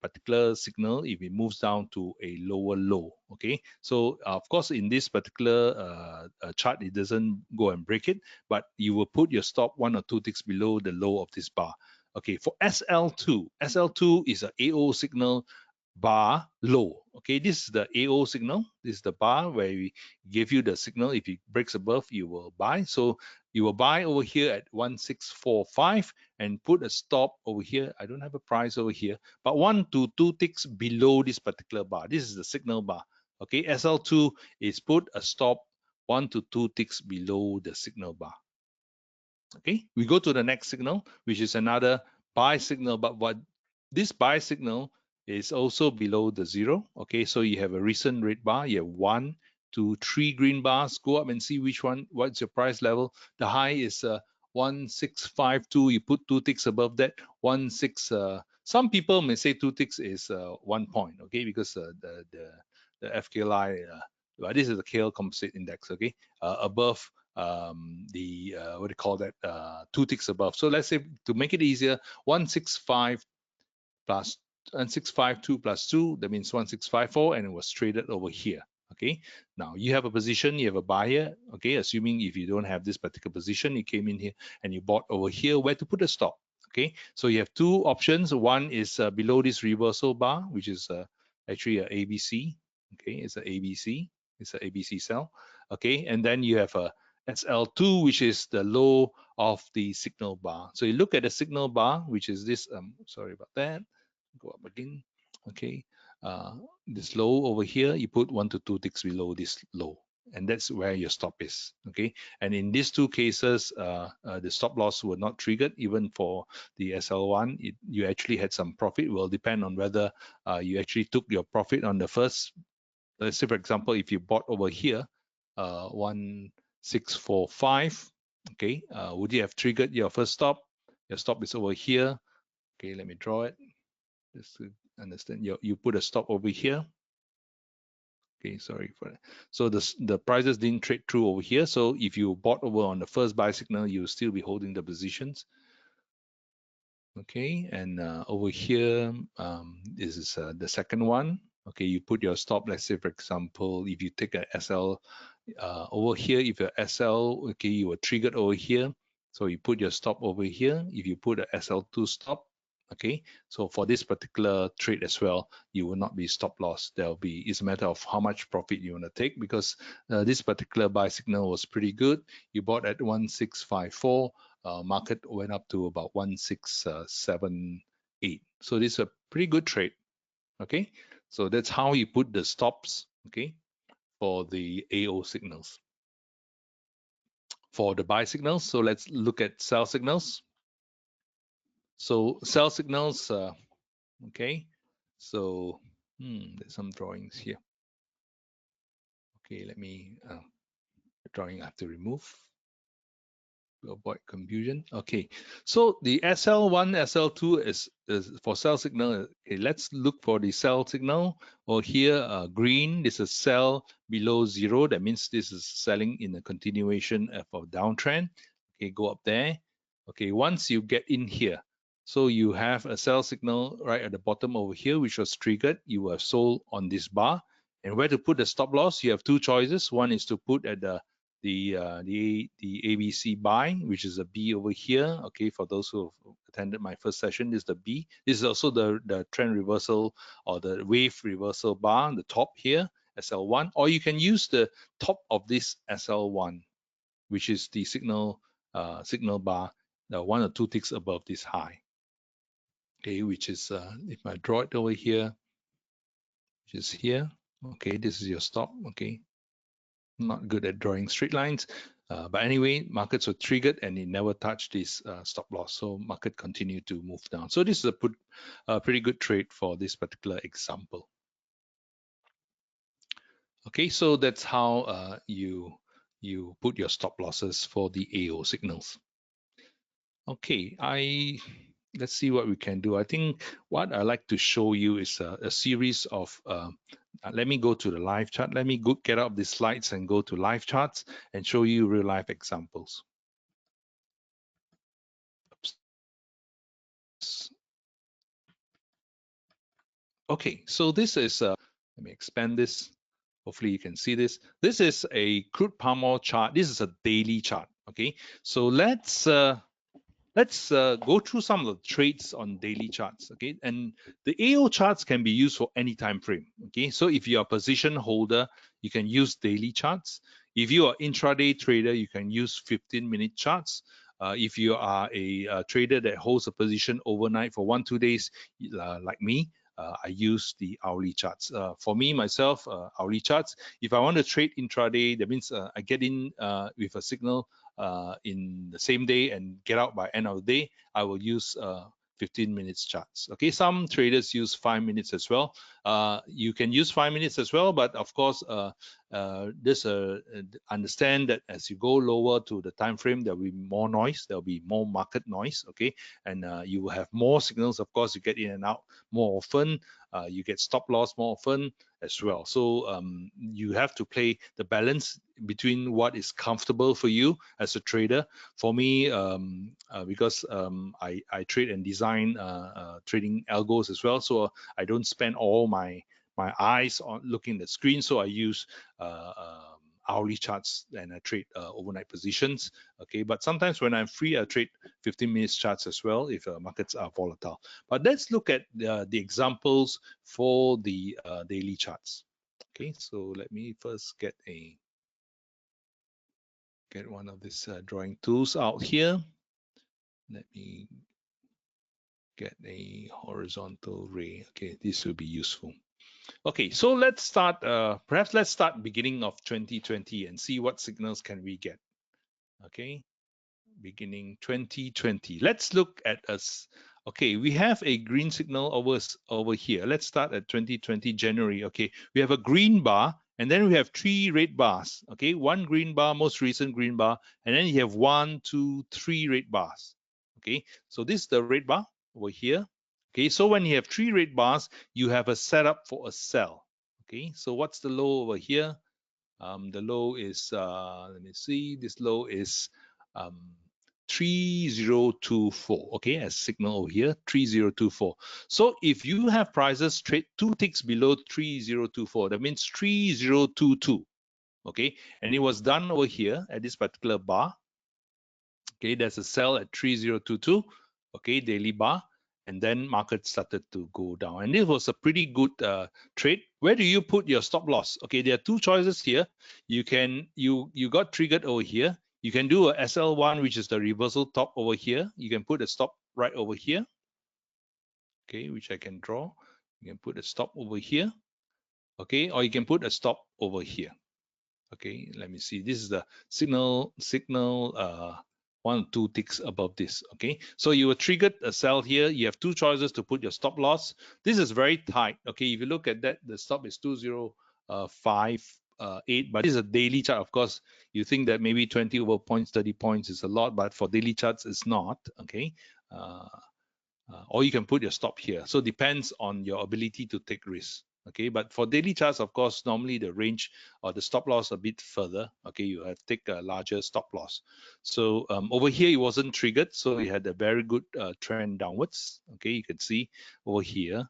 particular signal if it moves down to a lower low. Okay, so of course in this particular chart, it doesn't go and break it, but you will put your stop 1 or 2 ticks below the low of this bar. Okay, for SL2 is a AO signal bar low. Okay, this is the AO signal. This is the bar where we give you the signal. If it breaks above, you will buy. So you will buy over here at 1645 and put a stop over here. I don't have a price over here, but 1 to 2 ticks below this particular bar. This is the signal bar. Okay, SL2 is put a stop 1 to 2 ticks below the signal bar. Okay, we go to the next signal, which is another buy signal, but what this buy signal is also below the zero. Okay, so you have a recent red bar, you have 1, 2, 3 green bars. Go up and see which one, what's your price level. The high is 1652. You put 2 ticks above that. 16. Some people may say 2 ticks is 1 point. Okay, because the FKLI, well, this is the KL composite index. Okay, above the what do you call that, 2 ticks above. So let's say, to make it easier, 165 plus 1652 plus 2, that means 1654, and it was traded over here. Okay, now you have a position, you have a buyer. Okay, assuming if you don't have this particular position, you came in here and you bought over here, where to put a stop. Okay, so you have two options. One is below this reversal bar, which is actually a ABC. Okay, it's a ABC, it's a ABC sell. Okay, and then you have a SL2, which is the low of the signal bar. So you look at the signal bar, which is this, sorry about that, go up again. Okay, this low over here, you put 1 to 2 ticks below this low, and that's where your stop is. Okay, and in these two cases, the stop loss were not triggered. Even for the SL1, you actually had some profit. It will depend on whether you actually took your profit on the first. Let's say, for example, if you bought over here, one 645. Okay, would you have triggered your first stop? Your stop is over here. Okay, let me draw it just to understand. You put a stop over here. Okay, sorry for that. So the prices didn't trade through over here. So if you bought over on the first buy signal, you'll still be holding the positions. Okay, and over here, this is the second one. Okay, you put your stop. Let's say, for example, if you take a SL over here, if your SL, okay, you were triggered over here. So you put your stop over here. If you put a SL2 stop, okay, so for this particular trade as well, you will not be stop loss. There'll be, it's a matter of how much profit you want to take, because this particular buy signal was pretty good. You bought at 1654. Market went up to about 1678. So this is a pretty good trade. Okay, so that's how you put the stops. Okay, for the AO signals. For the buy signals, so let's look at sell signals. So sell signals, okay. So there's some drawings here. Okay, let me drawing I have to remove to avoid confusion. Okay, so the SL1, SL2 is for sell signal. Okay, let's look for the sell signal. Or here, green, this is sell below zero. That means this is selling in a continuation of a downtrend. Okay, go up there. Okay, once you get in here, so you have a sell signal right at the bottom over here, which was triggered. You were sold on this bar. And where to put the stop loss? You have two choices. One is to put at the ABC buy, which is a B over here. Okay, for those who have attended my first session, this is the B. This is also the trend reversal or the wave reversal bar, the top here, SL1, or you can use the top of this SL1, which is the signal bar, the one or two ticks above this high. Okay, which is if I draw it over here, which is here. Okay, this is your stop. Okay, not good at drawing straight lines. But anyway, markets were triggered and it never touched this stop loss. So market continued to move down. So this is a pretty good trade for this particular example. Okay, so that's how you put your stop losses for the AO signals. Okay, let's see what we can do. I think what I like to show you is a series of let me go to the live chart. Let me get out the slides and go to live charts and show you real life examples. Oops. Okay, so this is let me expand this. Hopefully you can see this. This is a crude palm oil chart. This is a daily chart. Okay, so let's go through some of the trades on daily charts. Okay, and the AO charts can be used for any time frame. Okay, so if you're a position holder, you can use daily charts. If you are intraday trader, you can use 15-minute charts. If you are a trader that holds a position overnight for 1-2 days, like me, I use the hourly charts. For me, myself, hourly charts. If I want to trade intraday, that means I get in with a signal in the same day and get out by end of the day, I will use 15 minutes charts. Okay, some traders use 5 minutes as well. You can use 5 minutes as well, but of course, understand that as you go lower to the time frame, there will be more noise, there will be more market noise. Okay, and you will have more signals. Of course, you get in and out more often. You get stop loss more often as well. So you have to play the balance between what is comfortable for you as a trader. For me, because I trade and design trading algos as well, so I don't spend all my eyes on looking at the screen. So I use hourly charts and I trade overnight positions. Okay, but sometimes when I'm free, I trade 15 minutes charts as well if markets are volatile. But let's look at the examples for the daily charts. Okay, so let me first get one of these drawing tools out here. Let me get a horizontal ray. Okay, this will be useful. Okay, so let's start, perhaps let's start beginning of 2020 and see what signals can we get. Okay, beginning 2020. Let's look at us. Okay, we have a green signal over here. Let's start at 2020 January. Okay, we have a green bar And then we have 3 red bars, okay? 1 green bar, most recent green bar, and then you have 1, 2, 3 red bars, okay? So this is the red bar over here, okay? So when you have 3 red bars, you have a setup for a sell, okay? So what's the low over here? The low is, let me see, this low is 3024, okay, as signal over here, 3024. So if you have prices trade 2 ticks below 3024, that means 3022, okay, and it was done over here at this particular bar, okay, there's a sell at 3022, okay, daily bar, and then market started to go down, and this was a pretty good trade. Where do you put your stop loss? Okay, there are two choices here. You got triggered over here. You can do a SL1, which is the reversal top over here. You can put a stop right over here, okay, which I can draw. You can put a stop over here, okay, or you can put a stop over here. Okay, let me see, this is the signal 1 2 ticks above this. Okay, so you were triggered a sell here. You have two choices to put your stop loss. This is very tight. Okay, if you look at that, the stop is 2058, but this is a daily chart. Of course, you think that maybe 20 over points, 30 points is a lot, but for daily charts it's not. Okay, or you can put your stop here. So depends on your ability to take risks. Okay, but for daily charts, of course, normally the range or the stop loss a bit further. Okay, you have to take a larger stop loss. So over here it wasn't triggered, so it had a very good trend downwards. Okay, you can see over here.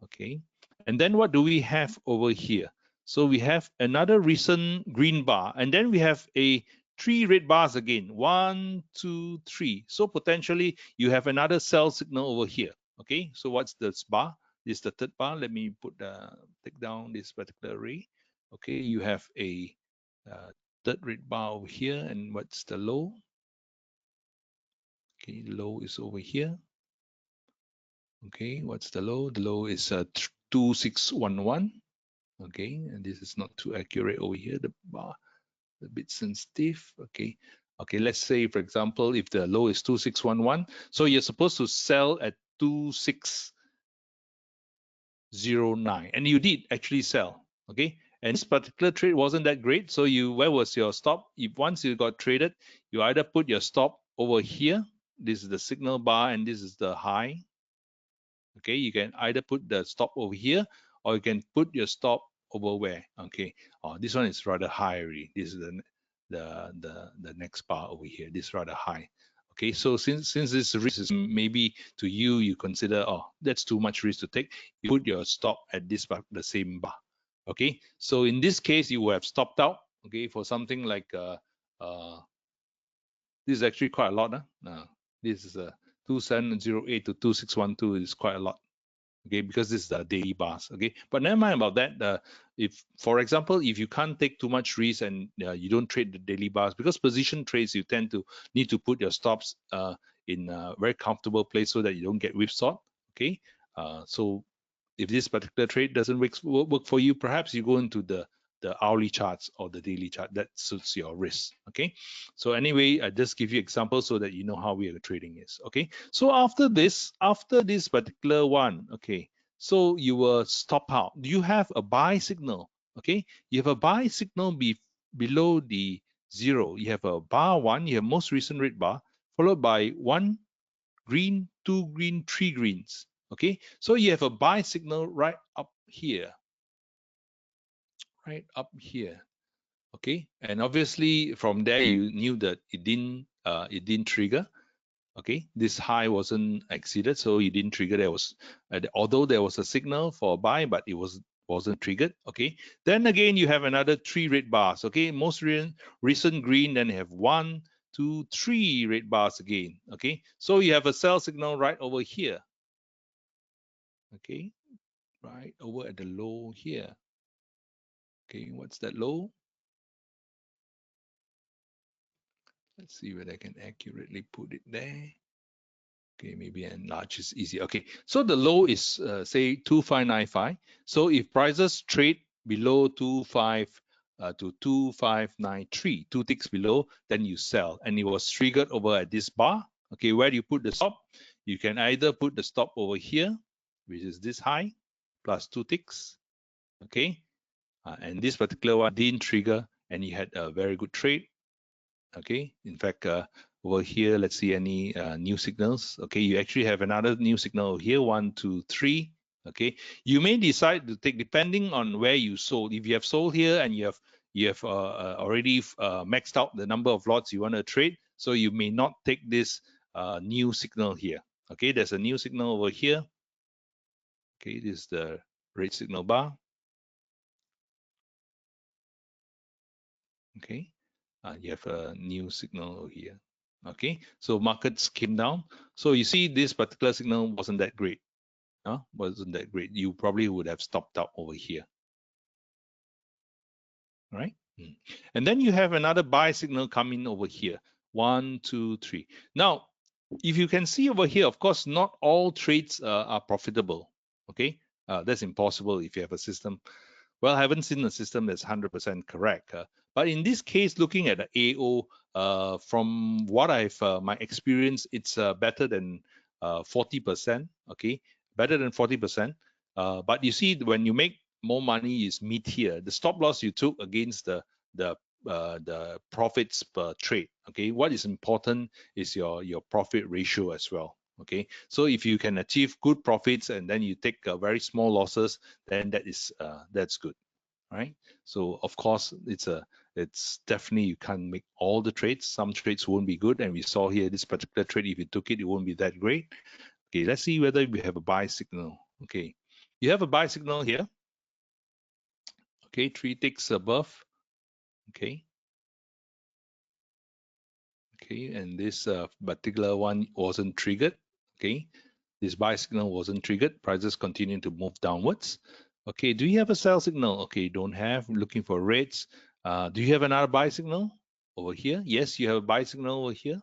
Okay, and then what do we have over here? So we have another recent green bar, and then we have a 3 red bars again, 1 2 3. So potentially you have another sell signal over here. Okay, so what's this bar? This is the third bar. Let me take down this particular array. Okay, you have a third red bar over here, and what's the low? Okay, low is over here. Okay, what's the low? The low is 2611. Okay, and this is not too accurate over here, the bar a bit sensitive. Okay, let's say for example if the low is 2611, so you're supposed to sell at 2609, and you did actually sell. Okay, and this particular trade wasn't that great, so where was your stop? If once you got traded, you either put your stop over here, this is the signal bar and this is the high. Okay, you can either put the stop over here, or you can put your stop over where? Okay, this one is rather high already. This is the next bar over here. This is rather high. Okay, so since this risk is maybe to you consider, that's too much risk to take, you put your stop at this bar, the same bar. Okay, so in this case you will have stopped out. Okay, for something like this is actually quite a lot. This is a 2708 to 2612 is quite a lot. Okay, because this is the daily bars. Okay, but never mind about that. If, for example, if you can't take too much risk and you don't trade the daily bars, because position trades you tend to need to put your stops in a very comfortable place so that you don't get whipsawed. Okay, so if this particular trade doesn't work for you, perhaps you go into the hourly charts or the daily chart that suits your risk. Okay, so anyway, I just give you examples so that you know how we are trading is. Okay, so after this particular one, okay, so you will stop out. Do you have a buy signal? Okay, you have a buy signal below the zero. You have a bar one, you have most recent red bar followed by one green, two green, three greens. Okay, so you have a buy signal right up here. Okay, and obviously from there you knew that it didn't trigger. Okay, this high wasn't exceeded, so it didn't trigger. Although there was a signal for a buy, but it wasn't triggered. Okay, then again you have another 3 red bars. Okay, most recent green, then you have 1 2 3 red bars again. Okay, so you have a sell signal right over here. Okay, right over at the low here. Okay, what's that low? Let's see whether I can accurately put it there. Okay, maybe enlarge is easy. Okay, so the low is say 2595. So if prices trade below 25 to 2593, 2 ticks below, then you sell, and it was triggered over at this bar. Okay, where do you put the stop? You can either put the stop over here, which is this high, plus 2 ticks. Okay, and this particular one didn't trigger, and you had a very good trade. Okay, in fact, over here, let's see any new signals. Okay, you actually have another new signal here, 1, 2, 3. Okay, you may decide to take depending on where you sold. If you have sold here and you have already maxed out the number of lots you want to trade, so you may not take this new signal here. Okay, there's a new signal over here. Okay, this is the red signal bar. Okay, you have a new signal over here. Okay, so markets came down. So you see this particular signal wasn't that great. Wasn't that great. You probably would have stopped out over here. Right? And then you have another buy signal coming over here. 1, 2, 3. Now, if you can see over here, of course, not all trades are profitable. Okay, that's impossible if you have a system. Well, I haven't seen a system that's 100% correct. But in this case, looking at the AO, from what I've my experience, it's better than 40%. Okay, better than 40%. But you see, when you make more money, is mid here. The stop loss you took against the profits per trade. Okay, what is important is your profit ratio as well. Okay, so if you can achieve good profits and then you take very small losses, then that's good. Right? So of course it's definitely, you can't make all the trades. Some trades won't be good, and we saw here this particular trade, if you took it, it won't be that great. Okay, let's see whether we have a buy signal. Okay, you have a buy signal here. Okay, 3 ticks above. Okay, okay, and this particular one wasn't triggered. Okay, this buy signal wasn't triggered. Prices continue to move downwards. Okay, do you have a sell signal? Okay, don't have. Looking for rates. Do you have another buy signal over here? Yes, you have a buy signal over here.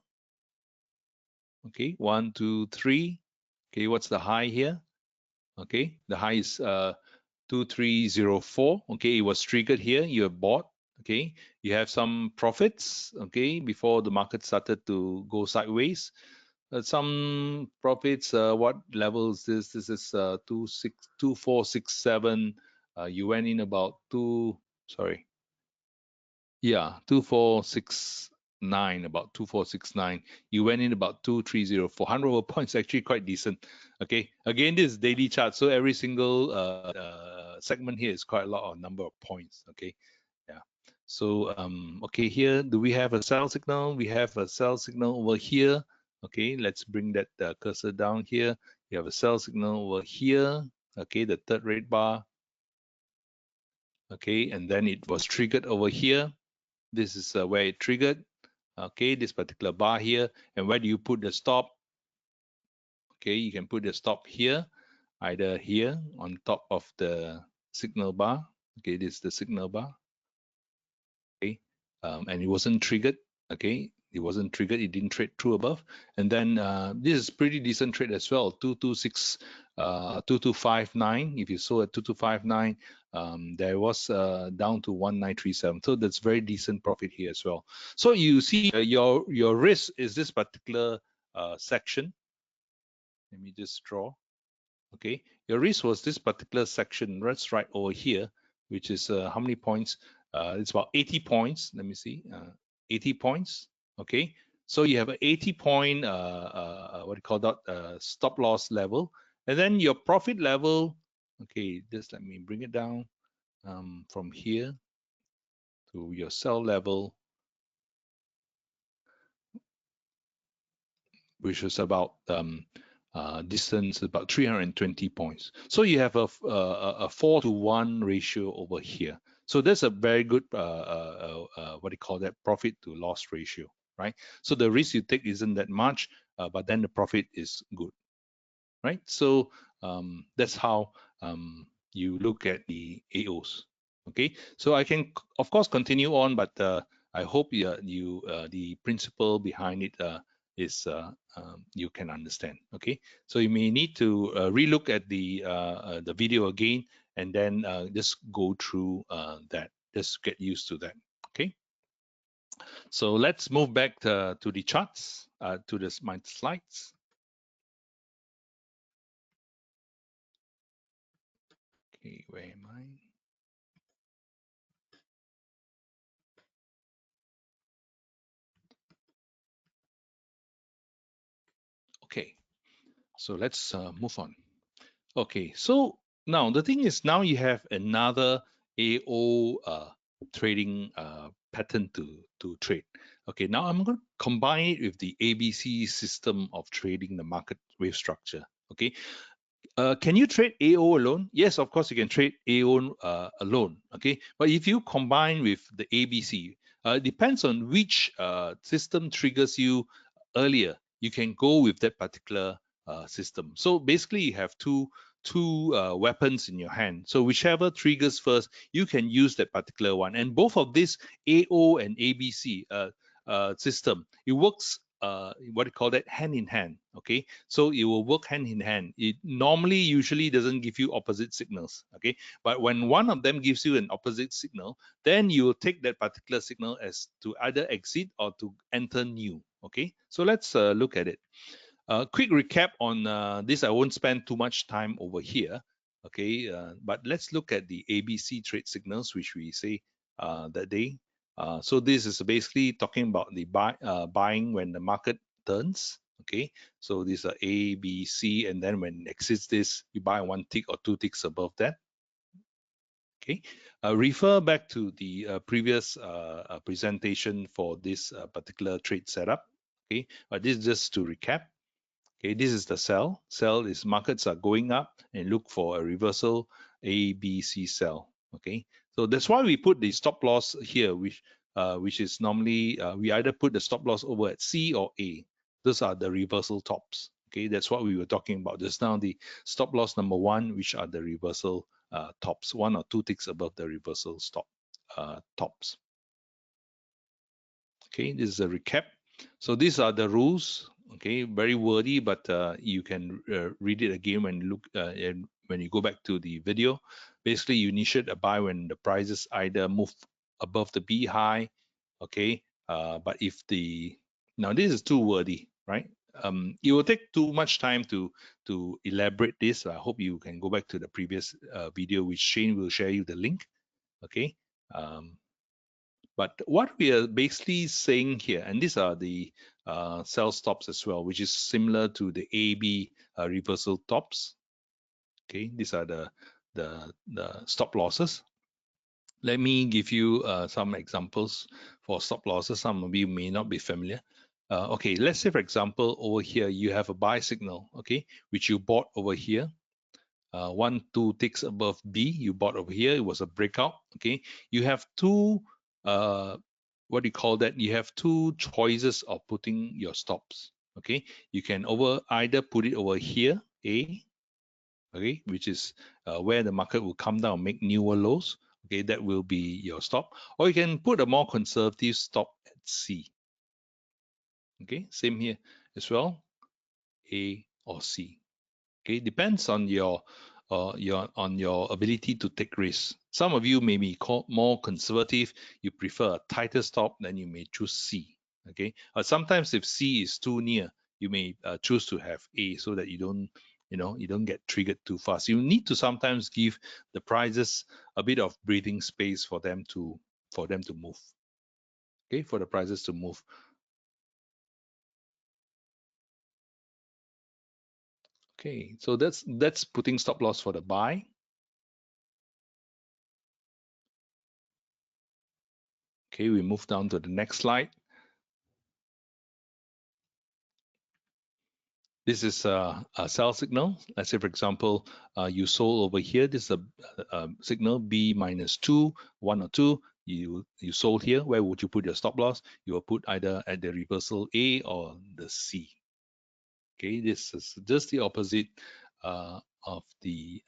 Okay, 1, 2, 3. Okay, what's the high here? Okay, the high is 2304. Okay, it was triggered here. You have bought. Okay, you have some profits. Okay, before the market started to go sideways. Some profits. What level is this? This is 2467. You went in about sorry, yeah, 2469, about 2469. You went in about 2304. 100 over points, actually quite decent. Okay, again, this is daily chart, so every single segment here is quite a lot of number of points. Okay, yeah. So okay, here do we have a sell signal? We have a sell signal over here. Okay, let's bring that cursor down here. You have a sell signal over here. Okay, the third red bar. Okay, and then it was triggered over here. This is where it triggered. Okay, this particular bar here. And where do you put the stop? Okay, you can put the stop here, either here on top of the signal bar. Okay, this is the signal bar. Okay, and it wasn't triggered. Okay, it wasn't triggered. It didn't trade through above. And then this is pretty decent trade as well. 2259. If you saw at 2259, there was down to 1937. So that's very decent profit here as well. So you see your risk is this particular section. Let me just draw. Okay, your risk was this particular section right over here, which is how many points? It's about 80 points. Let me see, 80 points. Okay, so you have an 80 point what do you call that, stop loss level, and then your profit level. Okay, just let me bring it down from here to your sell level, which was about distance about 320 points. So you have a 4-to-1 ratio over here. So that's a very good what do you call that, profit to loss ratio, right? So the risk you take isn't that much, but then the profit is good, right? So that's how you look at the AOs. Okay, so I can of course continue on, but I hope the principle behind it is you can understand. Okay, so you may need to relook at the video again, and then just go through that. Just get used to that. Okay, so let's move back to the charts, to my slides. Okay, where am I? So let's move on. Okay, so now the thing is, now you have another AO trading pattern to trade. Okay, now I'm going to combine it with the ABC system of trading the market wave structure. Okay, can you trade AO alone? Yes, of course you can trade AO alone. Okay, but if you combine with the ABC, it depends on which system triggers you earlier. You can go with that particular system. So basically, you have two weapons in your hand. So whichever triggers first, you can use that particular one. And both of this AO and ABC system, it works. What do you call that? Hand in hand. Okay, so it will work hand in hand. It normally usually doesn't give you opposite signals. Okay, but when one of them gives you an opposite signal, then you will take that particular signal as to either exit or to enter new. Okay, so let's look at it. Quick recap on this. I won't spend too much time over here. Okay, but let's look at the ABC trade signals, which we say that day. So this is basically talking about the buying when the market turns. Okay, so these are A, B, C, and then when it exits this, you buy one tick or two ticks above that. Okay, refer back to the previous presentation for this particular trade setup. Okay, but this is just to recap. Okay, this is the sell. Sell is markets are going up and look for a reversal A, B, C sell. Okay, so that's why we put the stop loss here, which is normally we either put the stop loss over at C or A. Those are the reversal tops. Okay, that's what we were talking about just now. The stop loss number one, which are the reversal tops, one or two ticks above the reversal stop tops. Okay, this is a recap. So these are the rules. Okay, very wordy, but you can read it again when you look and when you go back to the video. Basically, you initiate a buy when the prices either move above the B high. Okay, but if the now this is too wordy, right? It will take too much time to elaborate this. I hope you can go back to the previous video, which Shane will share you the link. Okay. Um, but what we are basically saying here, and these are the sell stops as well, which is similar to the AB reversal tops. Okay, these are the stop losses. Let me give you some examples for stop losses. Some of you may not be familiar. Okay, let's say for example over here you have a buy signal, okay, which you bought over here. One, two ticks above B, you bought over here. It was a breakout. Okay, you have two what do you call that? You have two choices of putting your stops. Okay, you can either put it over here, A, okay, which is where the market will come down, make newer lows. Okay, that will be your stop, or you can put a more conservative stop at C. Okay, same here as well, A or C. Okay, depends on your ability to take risks. Some of you may be more conservative. You prefer a tighter stop, then you may choose C. Okay, sometimes if C is too near, you may choose to have A so that you don't get triggered too fast. You need to sometimes give the prices a bit of breathing space for them to move. Okay, for the prices to move. Okay, so that's putting stop loss for the buy. Okay, we move down to the next slide. This is a sell signal. Let's say, for example, you sold over here. This is a signal B minus 2, 1 or 2. You sold here. Where would you put your stop loss? You will put either at the reversal A or the C. Okay, this is just the opposite of the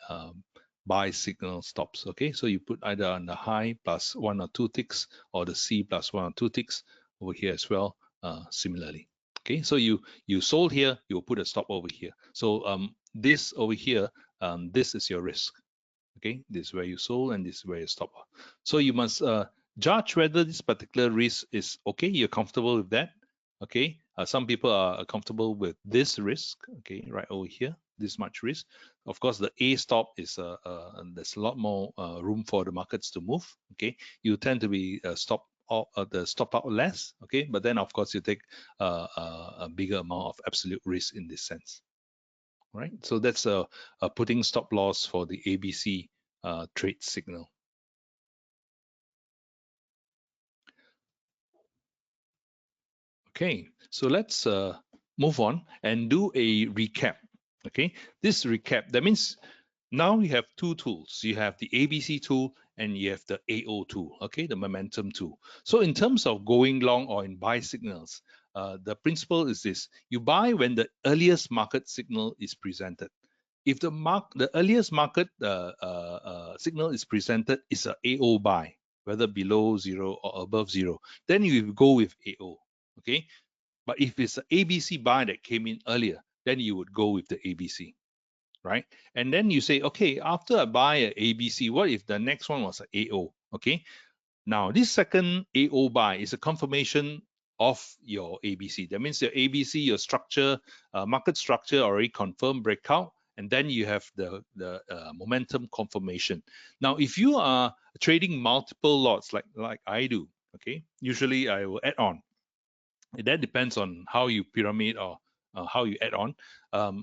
buy signal stops. Okay, so you put either on the high plus 1 or 2 ticks or the C plus 1 or 2 ticks over here as well, similarly. Okay, so you sold here, you will put a stop over here. So this over here, this is your risk. Okay, this is where you sold and this is where you stop. So you must judge whether this particular risk is okay, you're comfortable with that. Okay, some people are comfortable with this risk. Okay, right over here, this much risk. Of course, the A stop is there's a lot more room for the markets to move. Okay, you tend to be the stop out less. Okay, but then of course you take a bigger amount of absolute risk in this sense. right? So that's a putting stop loss for the ABC trade signal. Okay, so let's move on and do a recap. Okay, this recap, that means now you have two tools. You have the ABC tool and you have the AO tool, okay, the momentum tool. So in terms of going long or in buy signals, the principle is this: you buy when the earliest market signal is presented. If the earliest market signal is presented is a AO buy, whether below zero or above zero, then you go with AO. Okay, but if it's an ABC buy that came in earlier, then you would go with the ABC, right? And then you say, okay, after I buy a ABC, what if the next one was a AO? Okay, now this second AO buy is a confirmation of your ABC. That means your ABC, your structure, market structure already confirmed breakout, and then you have the momentum confirmation. Now, if you are trading multiple lots like I do, okay, usually I will add on. That depends on how you pyramid or how you add on.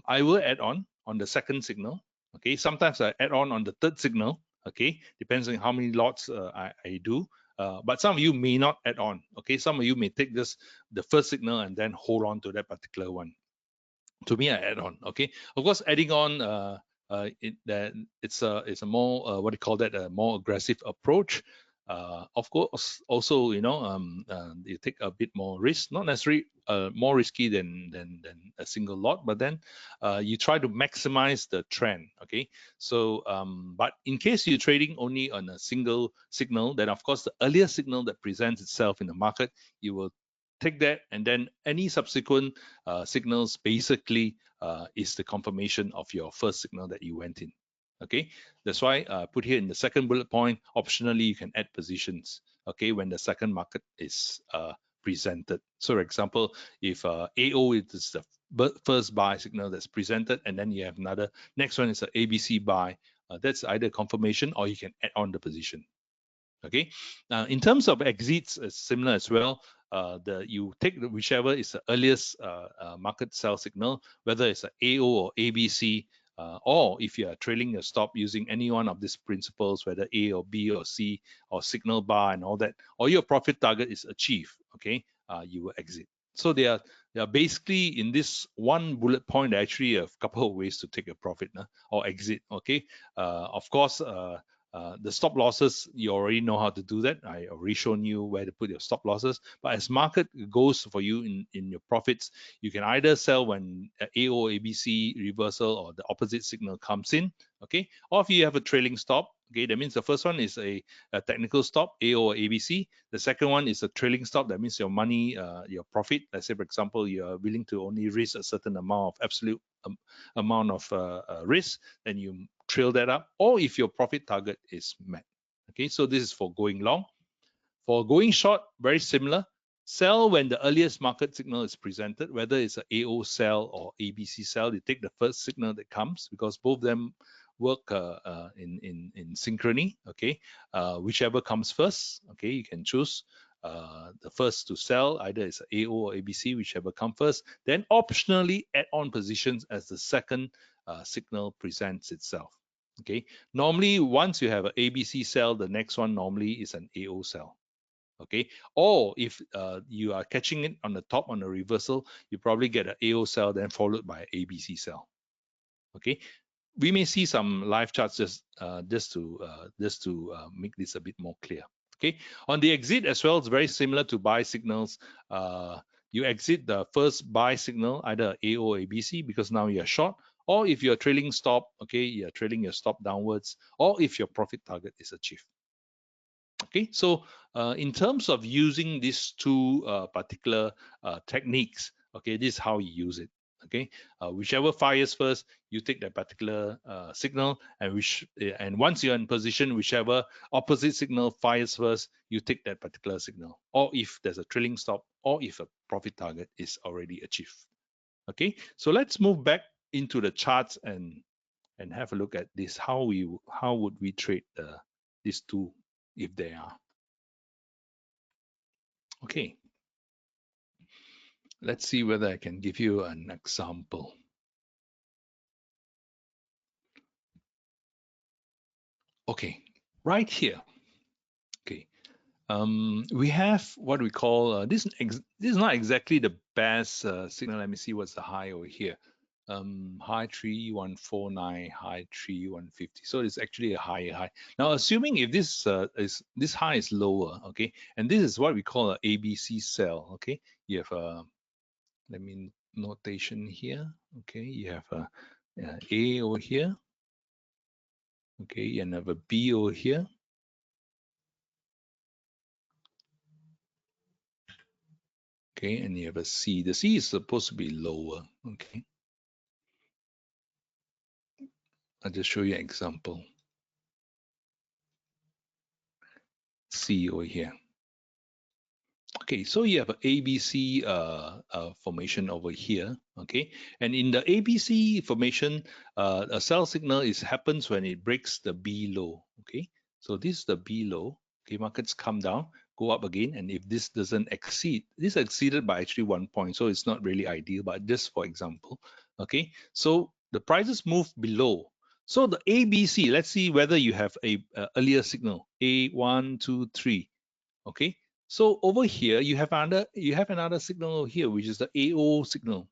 I will add on the second signal. Okay, sometimes I add on the third signal. Okay, depends on how many lots I do. But some of you may not add on. Okay, some of you may take this the first signal and then hold on to that particular one. To me, I add on. Okay, of course, adding on it's a more what do you call that, a more aggressive approach. Of course, also you take a bit more risk, not necessarily more risky than a single lot, but then you try to maximize the trend. Okay, so but in case you're trading only on a single signal, then of course the earlier signal that presents itself in the market, you will take that, and then any subsequent signals basically is the confirmation of your first signal that you went in. Okay, that's why put here in the second bullet point, optionally you can add positions, okay, when the second market is presented. So for example, if AO is the first buy signal that's presented, and then you have another, next one is an ABC buy, that's either confirmation or you can add on the position. Okay, in terms of exits, it's similar as well. You take whichever is the earliest market sell signal, whether it's an AO or ABC, or if you are trailing your stop using any one of these principles, whether A or B or C or signal bar and all that, or your profit target is achieved, okay, you will exit. So they are basically in this one bullet point actually a couple of ways to take a profit or exit. Okay, of course. The stop losses, you already know how to do that. I already shown you where to put your stop losses. But as market goes for you in your profits, you can either sell when AO, ABC reversal or the opposite signal comes in, okay? Or if you have a trailing stop, okay, that means the first one is a technical stop, AO or ABC. The second one is a trailing stop. That means your money, your profit. Let's say, for example, you are willing to only risk a certain amount of absolute amount of risk, then you trail that up, or if your profit target is met. Okay, so this is for going long. For going short, very similar. Sell when the earliest market signal is presented, whether it's an AO sell or ABC sell. You take the first signal that comes, because both of them work in synchrony. Okay, whichever comes first. Okay, you can choose the first to sell, either it's AO or ABC, whichever comes first. Then optionally add on positions as the second signal presents itself. Okay, normally once you have an ABC sell, the next one normally is an AO sell. Okay, or if you are catching it on the top on a reversal, you probably get an AO sell then followed by an ABC sell. Okay, we may see some live charts just to make this a bit more clear. Okay, on the exit as well, it's very similar to buy signals. You exit the first buy signal, either AO or ABC, because now you're short, or if you're trailing stop, okay, you're trailing your stop downwards, or if your profit target is achieved. Okay, so in terms of using these two particular techniques, okay, this is how you use it. Okay, whichever fires first, you take that particular signal, and once you're in position, whichever opposite signal fires first, you take that particular signal, or if there's a trailing stop, or if a profit target is already achieved. Okay, so let's move back into the charts and have a look at this. How would we trade these two if they are? Okay, let's see whether I can give you an example. Okay, right here. Okay, we have what we call this. This is not exactly the best signal. Let me see what's the high over here. High 3149, high 3150. So it's actually a higher high. Now, assuming if this high is lower, okay, and this is what we call a ABC cell. Okay, you have a, let me notation here. Okay, you have a over here. Okay, and have a B over here. Okay, and you have a C. The C is supposed to be lower. Okay, I'll just show you an example. C over here. Okay, so you have an ABC formation over here. Okay, and in the ABC formation, a cell signal happens when it breaks the B low. Okay, so this is the B low. Okay, markets come down, go up again, and if this doesn't exceed, this exceeded by actually 1 point, so it's not really ideal, but just for example. Okay, so the prices move below. So the ABC, let's see whether you have a earlier signal, A1, 2, 3. Okay, so over here you have another signal over here, which is the AO signal.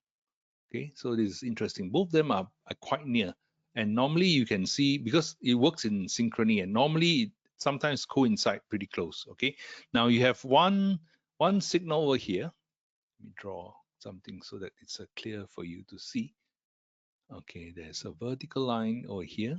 Okay, so this is interesting. Both of them are quite near, and normally you can see, because it works in synchrony, and normally it sometimes coincide pretty close. Okay, now you have one signal over here. Let me draw something so that it's clear for you to see. Okay, there's a vertical line over here.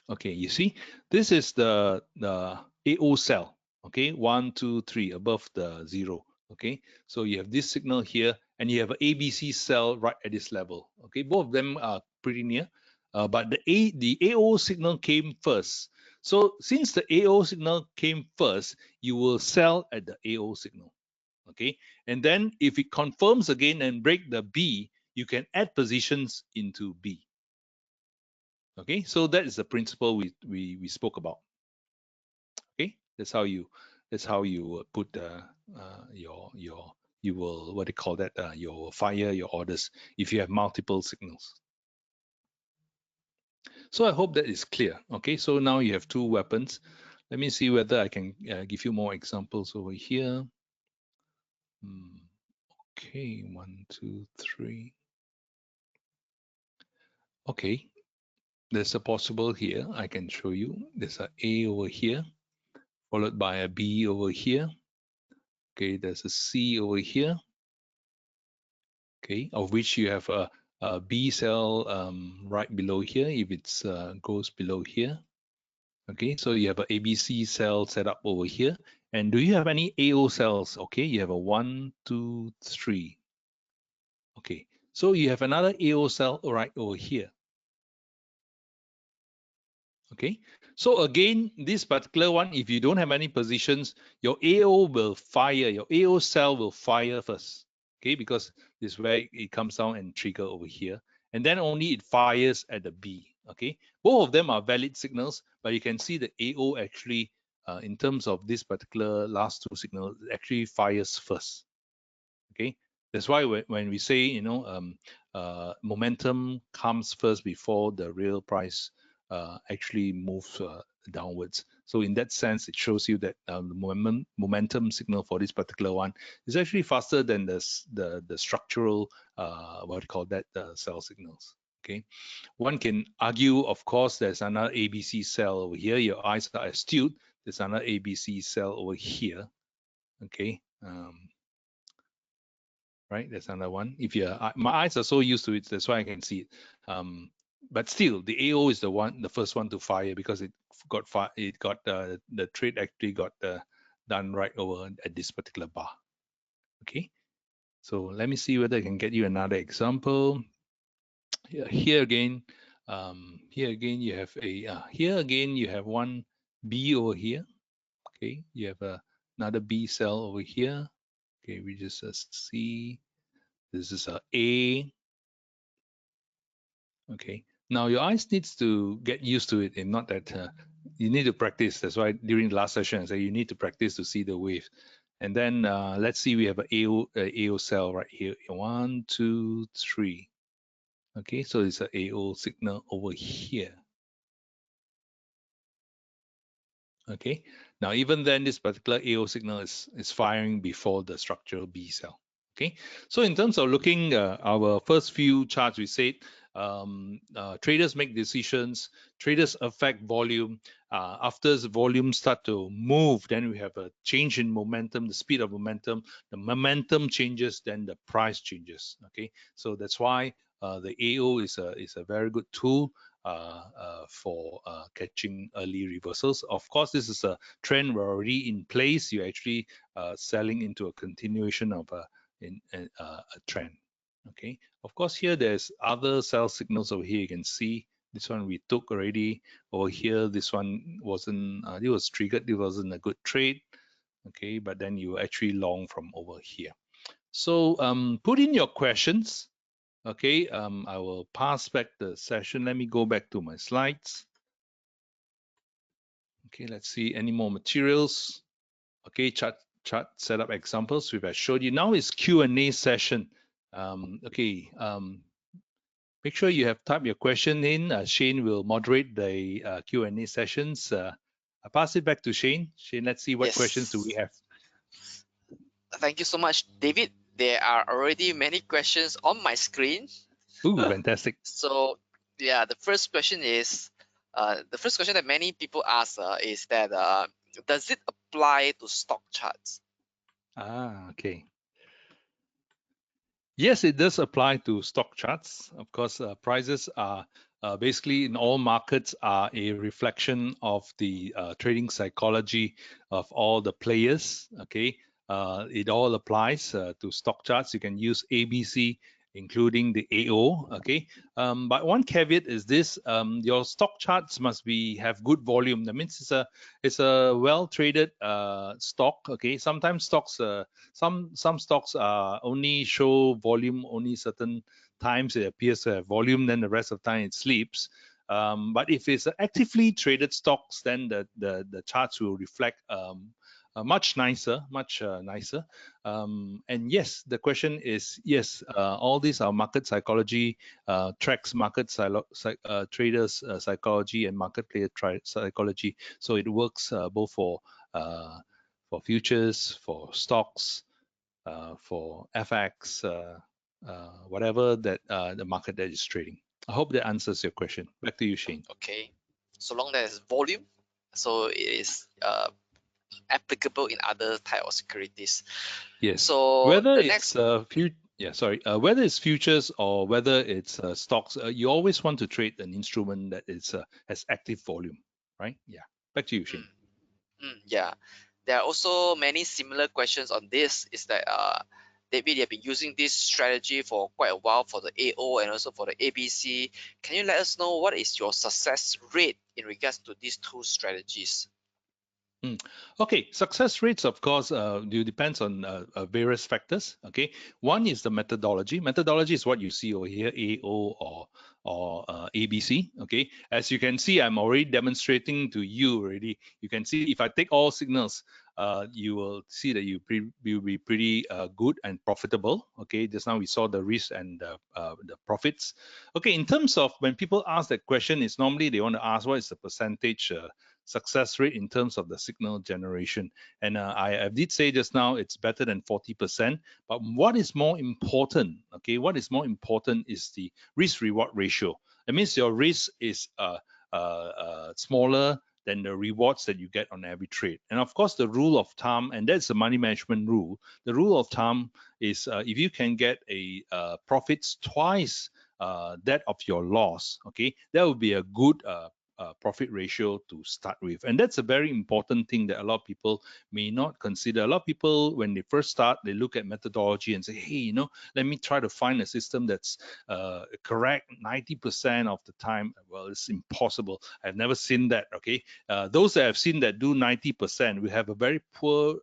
Okay, you see, this is the AO cell. Okay, 1, 2, 3 above the 0. Okay, so you have this signal here, and you have an ABC cell right at this level. Okay, both of them are pretty near, but the AO signal came first. So since the AO signal came first, you will sell at the AO signal. Okay, and then if it confirms again and break the B, you can add positions into B. Okay, so that is the principle we spoke about. Okay, that's how you put your you will, what do you call that, your fire your orders if you have multiple signals. So I hope that is clear. Okay, so now you have two weapons. Let me see whether I can give you more examples over here. Okay, 1, 2, 3. Okay, there's a possible here. I can show you. There's a over here, followed by a B over here. Okay, there's a C over here. Okay, of which you have a B cell right below here if it's goes below here. Okay, so you have a ABC cell set up over here. And do you have any AO cells? Okay, you have a 1, 2, 3. Okay, so you have another AO cell right over here. Okay, so again, this particular one, if you don't have any positions, your AO cell will fire first. Okay, because this is where it comes down and trigger over here, and then only it fires at the B. Okay, both of them are valid signals, but you can see the AO actually, in terms of this particular last two signals, actually fires first. Okay, that's why when we say, momentum comes first before the real price actually moves downwards. So in that sense, it shows you that the momentum signal for this particular one is actually faster than the structural, what do you call that, cell signals. Okay, one can argue, of course, there's another ABC cell over here. Your eyes are astute. There's another ABC cell over here. Okay, right? That's another one. If you, my eyes are so used to it, that's why I can see it. But still, the AO is the first one to fire, because the trade actually got done right over at this particular bar. Okay, so let me see whether I can get you another example. Here again, here again you have one B over here. Okay, you have another B cell over here. Okay, we just see. This is a A. Okay. Now your eyes needs to get used to it, and not that you need to practice. That's why during the last session I said you need to practice to see the wave. And then let's see, we have an AO cell right here. 1, 2, 3. Okay, so it's an AO signal over here. Okay. Now, even then, this particular AO signal is firing before the structural B cell. Okay. So in terms of looking our first few charts, we said traders make decisions, traders affect volume. After the volume start to move, then we have a change in momentum, the speed of momentum. The momentum changes, then the price changes. Okay. So that's why the AO is a very good tool for catching early reversals. Of course, this is a trend we're already in place. You're actually selling into a continuation of a trend. Okay. Of course, here there's other sell signals over here. You can see this one we took already. Over here, this one wasn't. It was triggered. It wasn't a good trade. Okay, but then you actually long from over here. So put in your questions. Okay, I will pass back the session. Let me go back to my slides. Okay, let's see any more materials. Okay, chart setup examples we've showed you. Now is Q&A session. Okay, make sure you have typed your question in. Shane will moderate the Q&A sessions. I pass it back to Shane. Shane, let's see what questions do we Yes. have. Thank you so much, David. There are already many questions on my screen. Ooh, fantastic. So yeah, the first question that many people ask is that does it apply to stock charts? Okay. Yes, it does apply to stock charts. Of course, prices are basically in all markets are a reflection of the trading psychology of all the players. Okay, it all applies to stock charts. You can use ABC, including the AO. Okay, but one caveat is this: your stock charts must have good volume. That means it's a well traded stock. Okay, sometimes stocks. Some stocks only show volume only certain times it appears to have volume, then the rest of the time it sleeps. But if it's actively traded stocks, then the charts will reflect much nicer, much nicer. And yes, the question is yes, all these are market psychology, tracks market traders psychology and market player psychology. So it works both for futures, for stocks, for FX, whatever that the market that is trading. I hope that answers your question. Back to you, Shane. Okay, so long as volume, so it is applicable in other type of securities. Yes. So Whether the it's next, whether it's futures or whether it's stocks, you always want to trade an instrument that is has active volume, right? Yeah. Back to you, Shane. yeah, there are also many similar questions on this. Is that David, you have been using this strategy for quite a while for the AO and also for the ABC. Can you let us know what is your success rate in regards to these two strategies? Okay, success rates, of course, do depends on various factors. Okay, one is the methodology. Methodology is what you see over here, AO or ABC. Okay, as you can see, I'm already demonstrating to you already. You can see if I take all signals, you will see that you'll be pretty good and profitable. Okay, just now we saw the risk and the profits. Okay, in terms of when people ask that question, it's normally they want to ask what is the percentage success rate in terms of the signal generation. And I did say just now it's better than 40%. But what is more important? Okay, what is more important is the risk reward ratio. That means your risk is smaller than the rewards that you get on every trade. And of course, the rule of thumb, and that's the money management rule. The rule of thumb is if you can get a profits twice that of your loss, okay, that would be a good profit ratio to start with. And that's a very important thing that a lot of people may not consider. A lot of people, when they first start, they look at methodology and say, hey, let me try to find a system that's correct 90% of the time. Well, it's impossible. I've never seen that. Okay. Those that have seen that do 90%, we have a very poor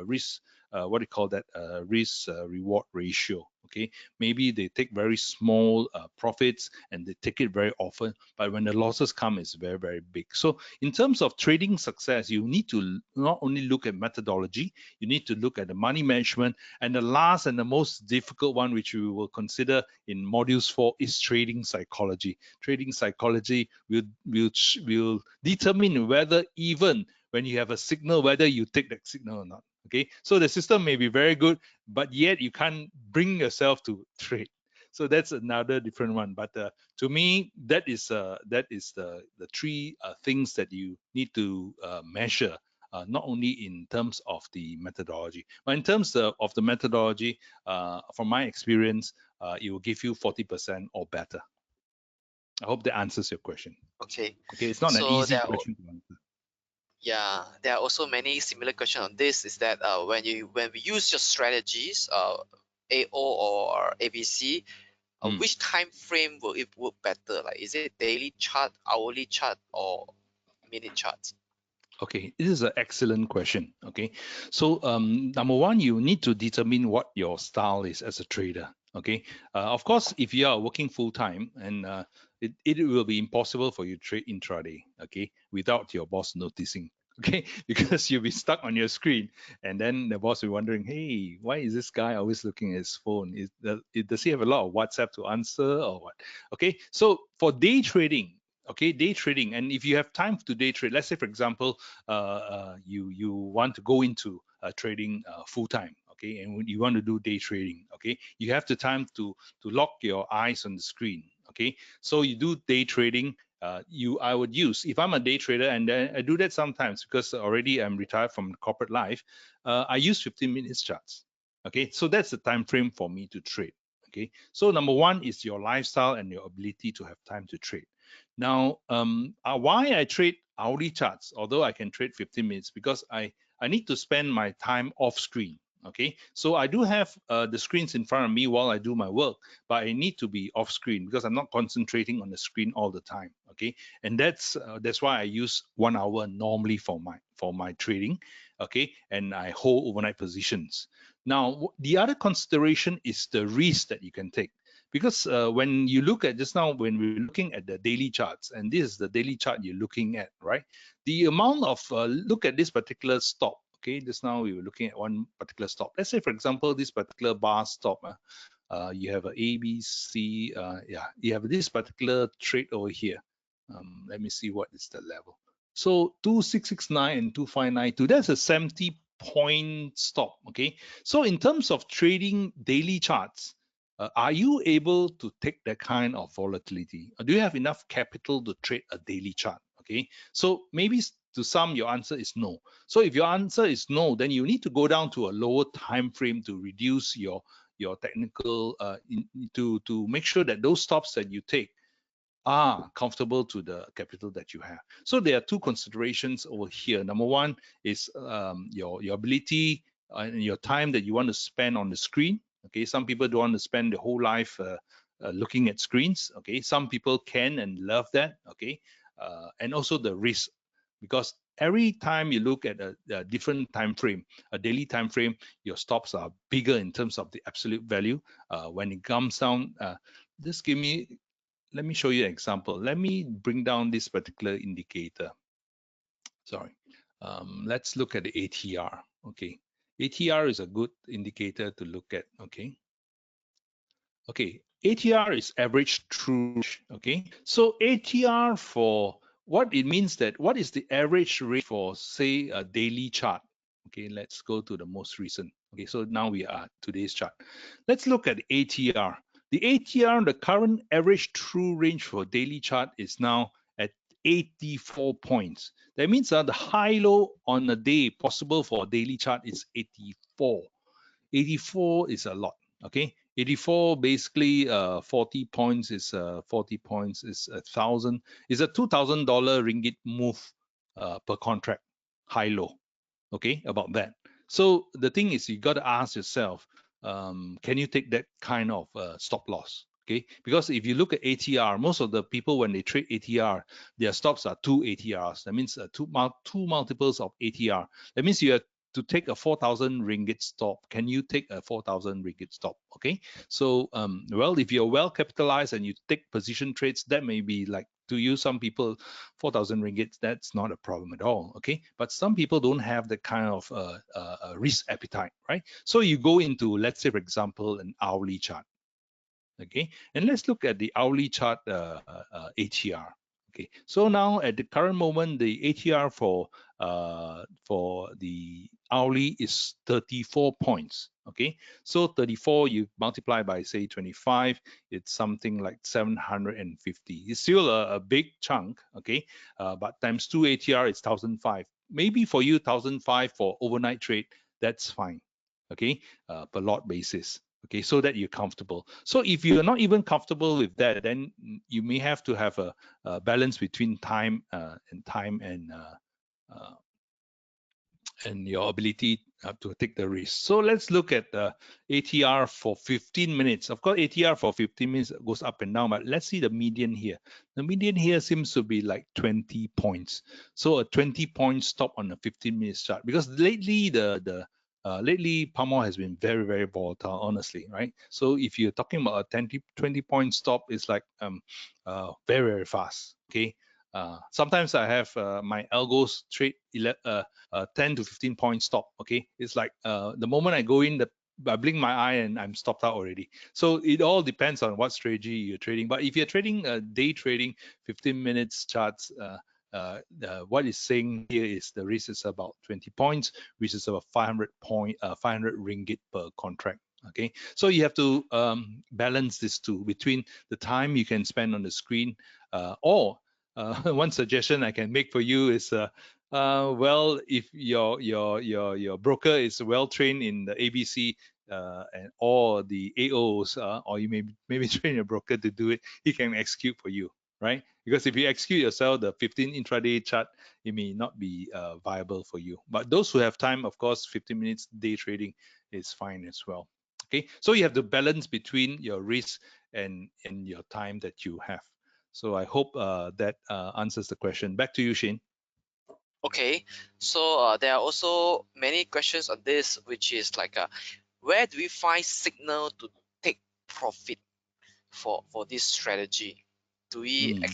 risk, what do you call that, risk reward ratio. Okay, maybe they take very small profits and they take it very often, but when the losses come, it's very, very big. So in terms of trading success, you need to not only look at methodology, you need to look at the money management, and the last and the most difficult one, which we will consider in modules 4, is trading psychology. Trading psychology will determine whether even when you have a signal, whether you take that signal or not. Okay, so the system may be very good, but yet you can't bring yourself to trade. So that's another different one. But to me, that is the three things that you need to measure, not only in terms of the methodology, but in terms of the methodology. From my experience, it will give you 40% or better. I hope that answers your question. Okay. Okay, it's not an So easy question to answer. yeah, there are also many similar questions on this. Is that when we use your strategies, AO or ABC, Mm. which time frame will it work better? Like, is it daily chart, hourly chart, or minute charts? Okay, this is an excellent question. Okay, so number one, you need to determine what your style is as a trader. Okay, of course, if you are working full time, and it will be impossible for you to trade intraday. Okay, without your boss noticing. Okay, because you'll be stuck on your screen, and then the boss will be wondering, hey, why is this guy always looking at his phone? Does he have a lot of WhatsApp to answer or what? Okay, so for day trading. Okay, day trading, and if you have time to day trade, let's say for example, you want to go into trading full time, okay, and you want to do day trading, okay, you have the time to lock your eyes on the screen, okay, so you do day trading. I would use, if I'm a day trader, and I do that sometimes because already I'm retired from corporate life. I use 15 minutes charts. Okay, so that's the time frame for me to trade. Okay, so number one is your lifestyle and your ability to have time to trade. Now, why I trade hourly charts, although I can trade 15 minutes, because I need to spend my time off screen. Okay, so I do have the screens in front of me while I do my work, but I need to be off screen because I'm not concentrating on the screen all the time. Okay, and that's why I use 1 hour normally for my trading. Okay, and I hold overnight positions. Now, the other consideration is the risk that you can take, because when you look at just now, when we're looking at the daily charts, and this is the daily chart you're looking at, right? The amount of look at this particular stop. Okay, just now we were looking at one particular stop. Let's say, for example, this particular bar stop. You have a B, C. Yeah, you have this particular trade over here. Let me see what is the level. So 2669 and 2592. That's a 70-point stop. Okay, so in terms of trading daily charts, are you able to take that kind of volatility? Or do you have enough capital to trade a daily chart? Okay, so maybe to some your answer is no. So if your answer is no, then you need to go down to a lower time frame to reduce your technical to make sure that those stops that you take are comfortable to the capital that you have. So there are two considerations over here. Number one is your ability and your time that you want to spend on the screen. Okay, some people don't want to spend their whole life looking at screens. Okay, some people can and love that. Okay, and also the risk, because every time you look at a different time frame, a daily time frame, your stops are bigger in terms of the absolute value. When it comes down, just let me show you an example. Let me bring down this particular indicator. Sorry. Let's look at the ATR. Okay. ATR is a good indicator to look at. Okay. Okay. ATR is average true. Okay. So ATR, for what it means, that what is the average rate for, say, a daily chart? Okay. Let's go to the most recent. Okay. So now we are today's chart. Let's look at ATR. The ATR, the current average true range for daily chart, is now at 84 points. That means the high low on a day possible for a daily chart is 84. 84 is a lot. Okay, 84 basically 40 points is 40 points is 1,000. Is a $2,000 ringgit move per contract, high low. Okay, about that. So the thing is, you got to ask yourself, can you take that kind of stop loss? Okay, because if you look at ATR, most of the people, when they trade ATR, their stops are two ATRs. That means two multiples of ATR. That means you have to take a 4,000 ringgit stop. Can you take a 4,000 ringgit stop? Okay, so well, if you're well capitalized and you take position trades, that may be like, to you, some people, 4,000 ringgit, that's not a problem at all. Okay, but some people don't have that kind of risk appetite, right? So you go into, let's say, for example, an hourly chart. Okay, and let's look at the hourly chart ATR. Okay, so now at the current moment, the ATR for for the hourly is 34 points. Okay, so 34 you multiply by say 25, it's something like 750. It's still a big chunk. Okay, but times 2 ATR it's 1,005. Maybe for you 1,005 for overnight trade, that's fine. Okay, per lot basis. Okay, so that you're comfortable. So if you're not even comfortable with that, then you may have to have a balance between time uh, and your ability to take the risk. So let's look at the ATR for 15 minutes. Of course, ATR for 15 minutes goes up and down, but let's see the median here. The median here seems to be like 20 points. So a 20-point stop on a 15-minute chart, because lately lately palm oil has been very, very volatile, honestly, right? So if you're talking about a 20-point stop, it's like very, very fast. Okay. Sometimes I have my algos trade 10 to 15 point stop. Okay, it's like the moment I go in, I blink my eye and I'm stopped out already. So it all depends on what strategy you're trading. But if you're trading day trading, 15 minutes charts, what is saying here is the risk is about 20 points, which is about 500 ringgit per contract. Okay, so you have to balance this two between the time you can spend on the screen, or one suggestion I can make for you is well, if your broker is well trained in the ABC and or the AOs, or you maybe train your broker to do it, he can execute for you, right? Because if you execute yourself, the 15 intraday chart, it may not be viable for you. But those who have time, of course, 15 minutes day trading is fine as well. Okay, so you have to balance between your risk and your time that you have. So I hope that answers the question. Back to you, Shane. Okay, so there are also many questions on this, which is like, where do we find signal to take profit for this strategy? Do we Mm.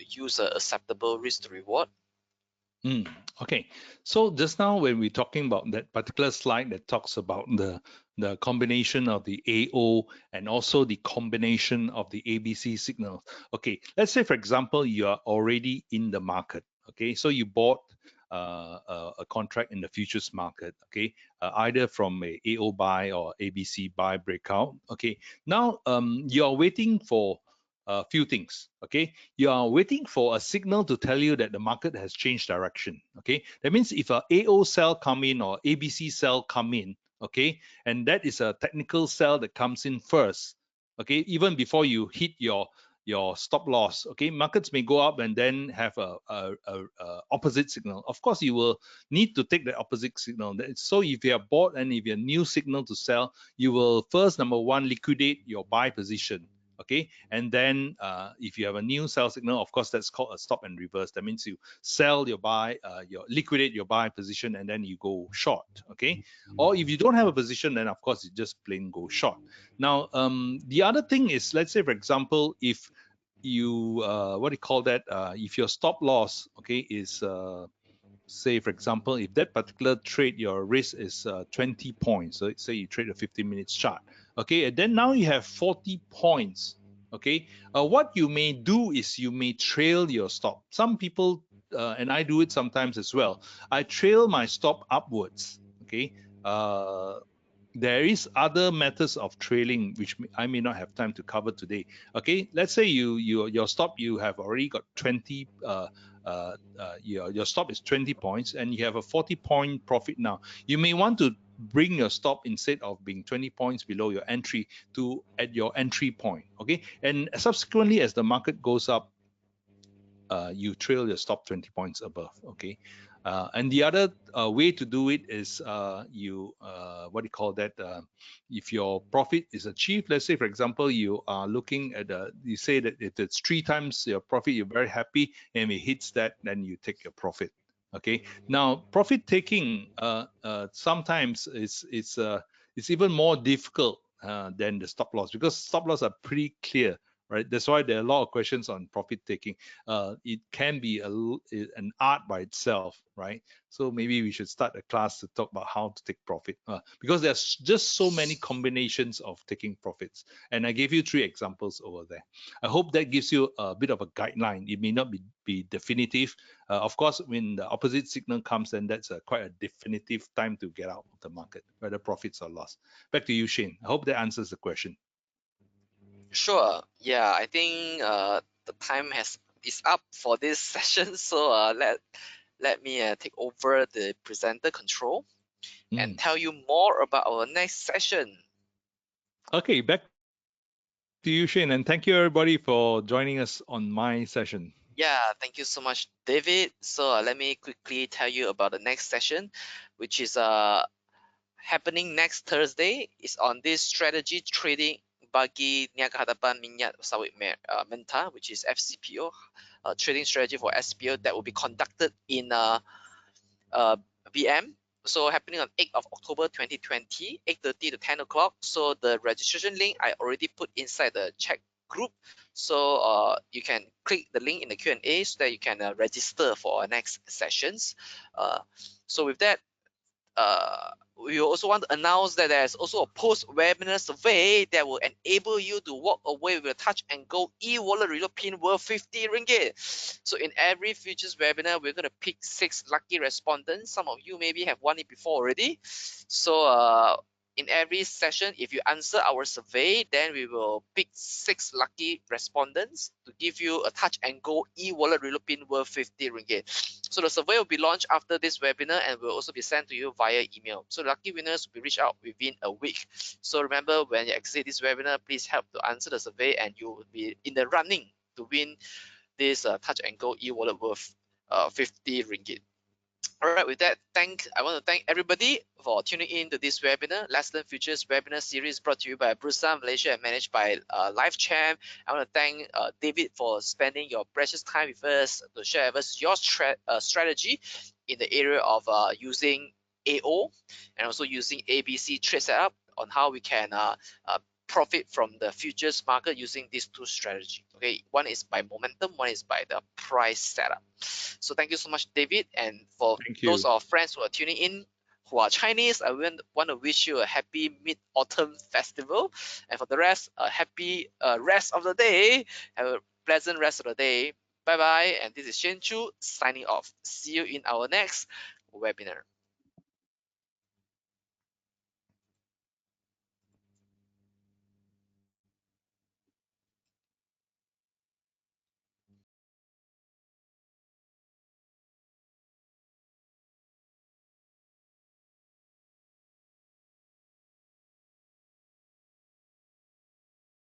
use a acceptable risk to reward? Mm, okay, so just now when we're talking about that particular slide that talks about the combination of the AO and also the combination of the ABC signals. Okay, let's say for example you are already in the market. Okay, so you bought a contract in the futures market. Okay, either from a AO buy or ABC buy breakout. Okay, now you are waiting for a few things. Okay, you are waiting for a signal to tell you that the market has changed direction. Okay, that means if a AO sell come in or ABC sell come in, okay, and that is a technical sell that comes in first. Okay, even before you hit your stop loss. Okay, markets may go up and then have a opposite signal. Of course, you will need to take the opposite signal. So if you are bought and if you have a new signal to sell, you will first, number one, liquidate your buy position. Okay, and then if you have a new sell signal, of course that's called a stop and reverse. That means you sell your buy, your liquidate your buy position, and then you go short. Okay, or if you don't have a position, then of course you just plain go short. Now the other thing is, let's say for example, if you what do you call that, if your stop loss, okay, is say for example, if that particular trade your risk is 20 points, so say you trade a 15 minutes chart, okay, and then now you have 40 points. Okay, what you may do is you may trail your stop. Some people and I do it sometimes as well, I trail my stop upwards. Okay, uh, there is other methods of trailing which I may not have time to cover today. Okay, let's say your stop, you have already got 20 your stop is 20 points and you have a 40-point profit. Now you may want to bring your stop, instead of being 20 points below your entry, to at your entry point. Okay, and subsequently as the market goes up, you trail your stop 20 points above. Okay, and the other way to do it is you what do you call that, if your profit is achieved, let's say for example you are looking at you say that if it's 3 times your profit, you're very happy, and if it hits that, then you take your profit. Okay, now profit taking sometimes it's even more difficult than the stop loss, because stop loss are pretty clear, right? That's why there are a lot of questions on profit taking. It can be an art by itself, right? So maybe we should start a class to talk about how to take profit, because there's just so many combinations of taking profits. And I gave you 3 examples over there. I hope that gives you a bit of a guideline. It may not be definitive. Of course, when the opposite signal comes, then that's quite a definitive time to get out of the market, whether profits or loss. Back to you, Shane. I hope that answers the question. Sure. Yeah, I think the time is up for this session. So let me take over the presenter control and Mm. tell you more about our next session. Okay, back to you, Shane, and thank you everybody for joining us on my session. Yeah, thank you so much, David. So let me quickly tell you about the next session, which is happening next Thursday. Is on this strategy trading bagi niaga hadapan minyak sawit mentah, which is FCPO, trading strategy for SPO that will be conducted in uh, BM. So happening on 8th of October 2020, 8:30 to 10 o'clock. So the registration link I already put inside the chat group. So you can click the link in the Q&A so that you can register for our next sessions. So with that, we also want to announce that there's also a post-webinar survey that will enable you to walk away with a touch and go e-wallet reload pin worth 50 ringgit. So in every futures webinar, we're going to pick 6 lucky respondents. Some of you maybe have won it before already. So in every session, if you answer our survey, then we will pick 6 lucky respondents to give you a touch and go e-wallet reload pin worth 50 ringgit. So the survey will be launched after this webinar and will also be sent to you via email. So lucky winners will be reached out within a week. So remember, when you exit this webinar, please help to answer the survey and you will be in the running to win this touch and go e-wallet worth 50 ringgit. All right, with that, I want to thank everybody for tuning in to this webinar, Let's Learn Futures webinar series brought to you by Bursa Malaysia and managed by LifeChamp. I want to thank David for spending your precious time with us to share with us your strategy in the area of using AO and also using ABC trade setup on how we can profit from the futures market using these 2 strategies. Okay, one is by momentum, one is by the price setup. So thank you so much, David. And for Thank those you. of our friends who are tuning in who are Chinese, I want to wish you a happy Mid-Autumn Festival. And for the rest, a happy rest of the day. Have a pleasant rest of the day. Bye bye. And this is Shen Chu signing off. See you in our next webinar.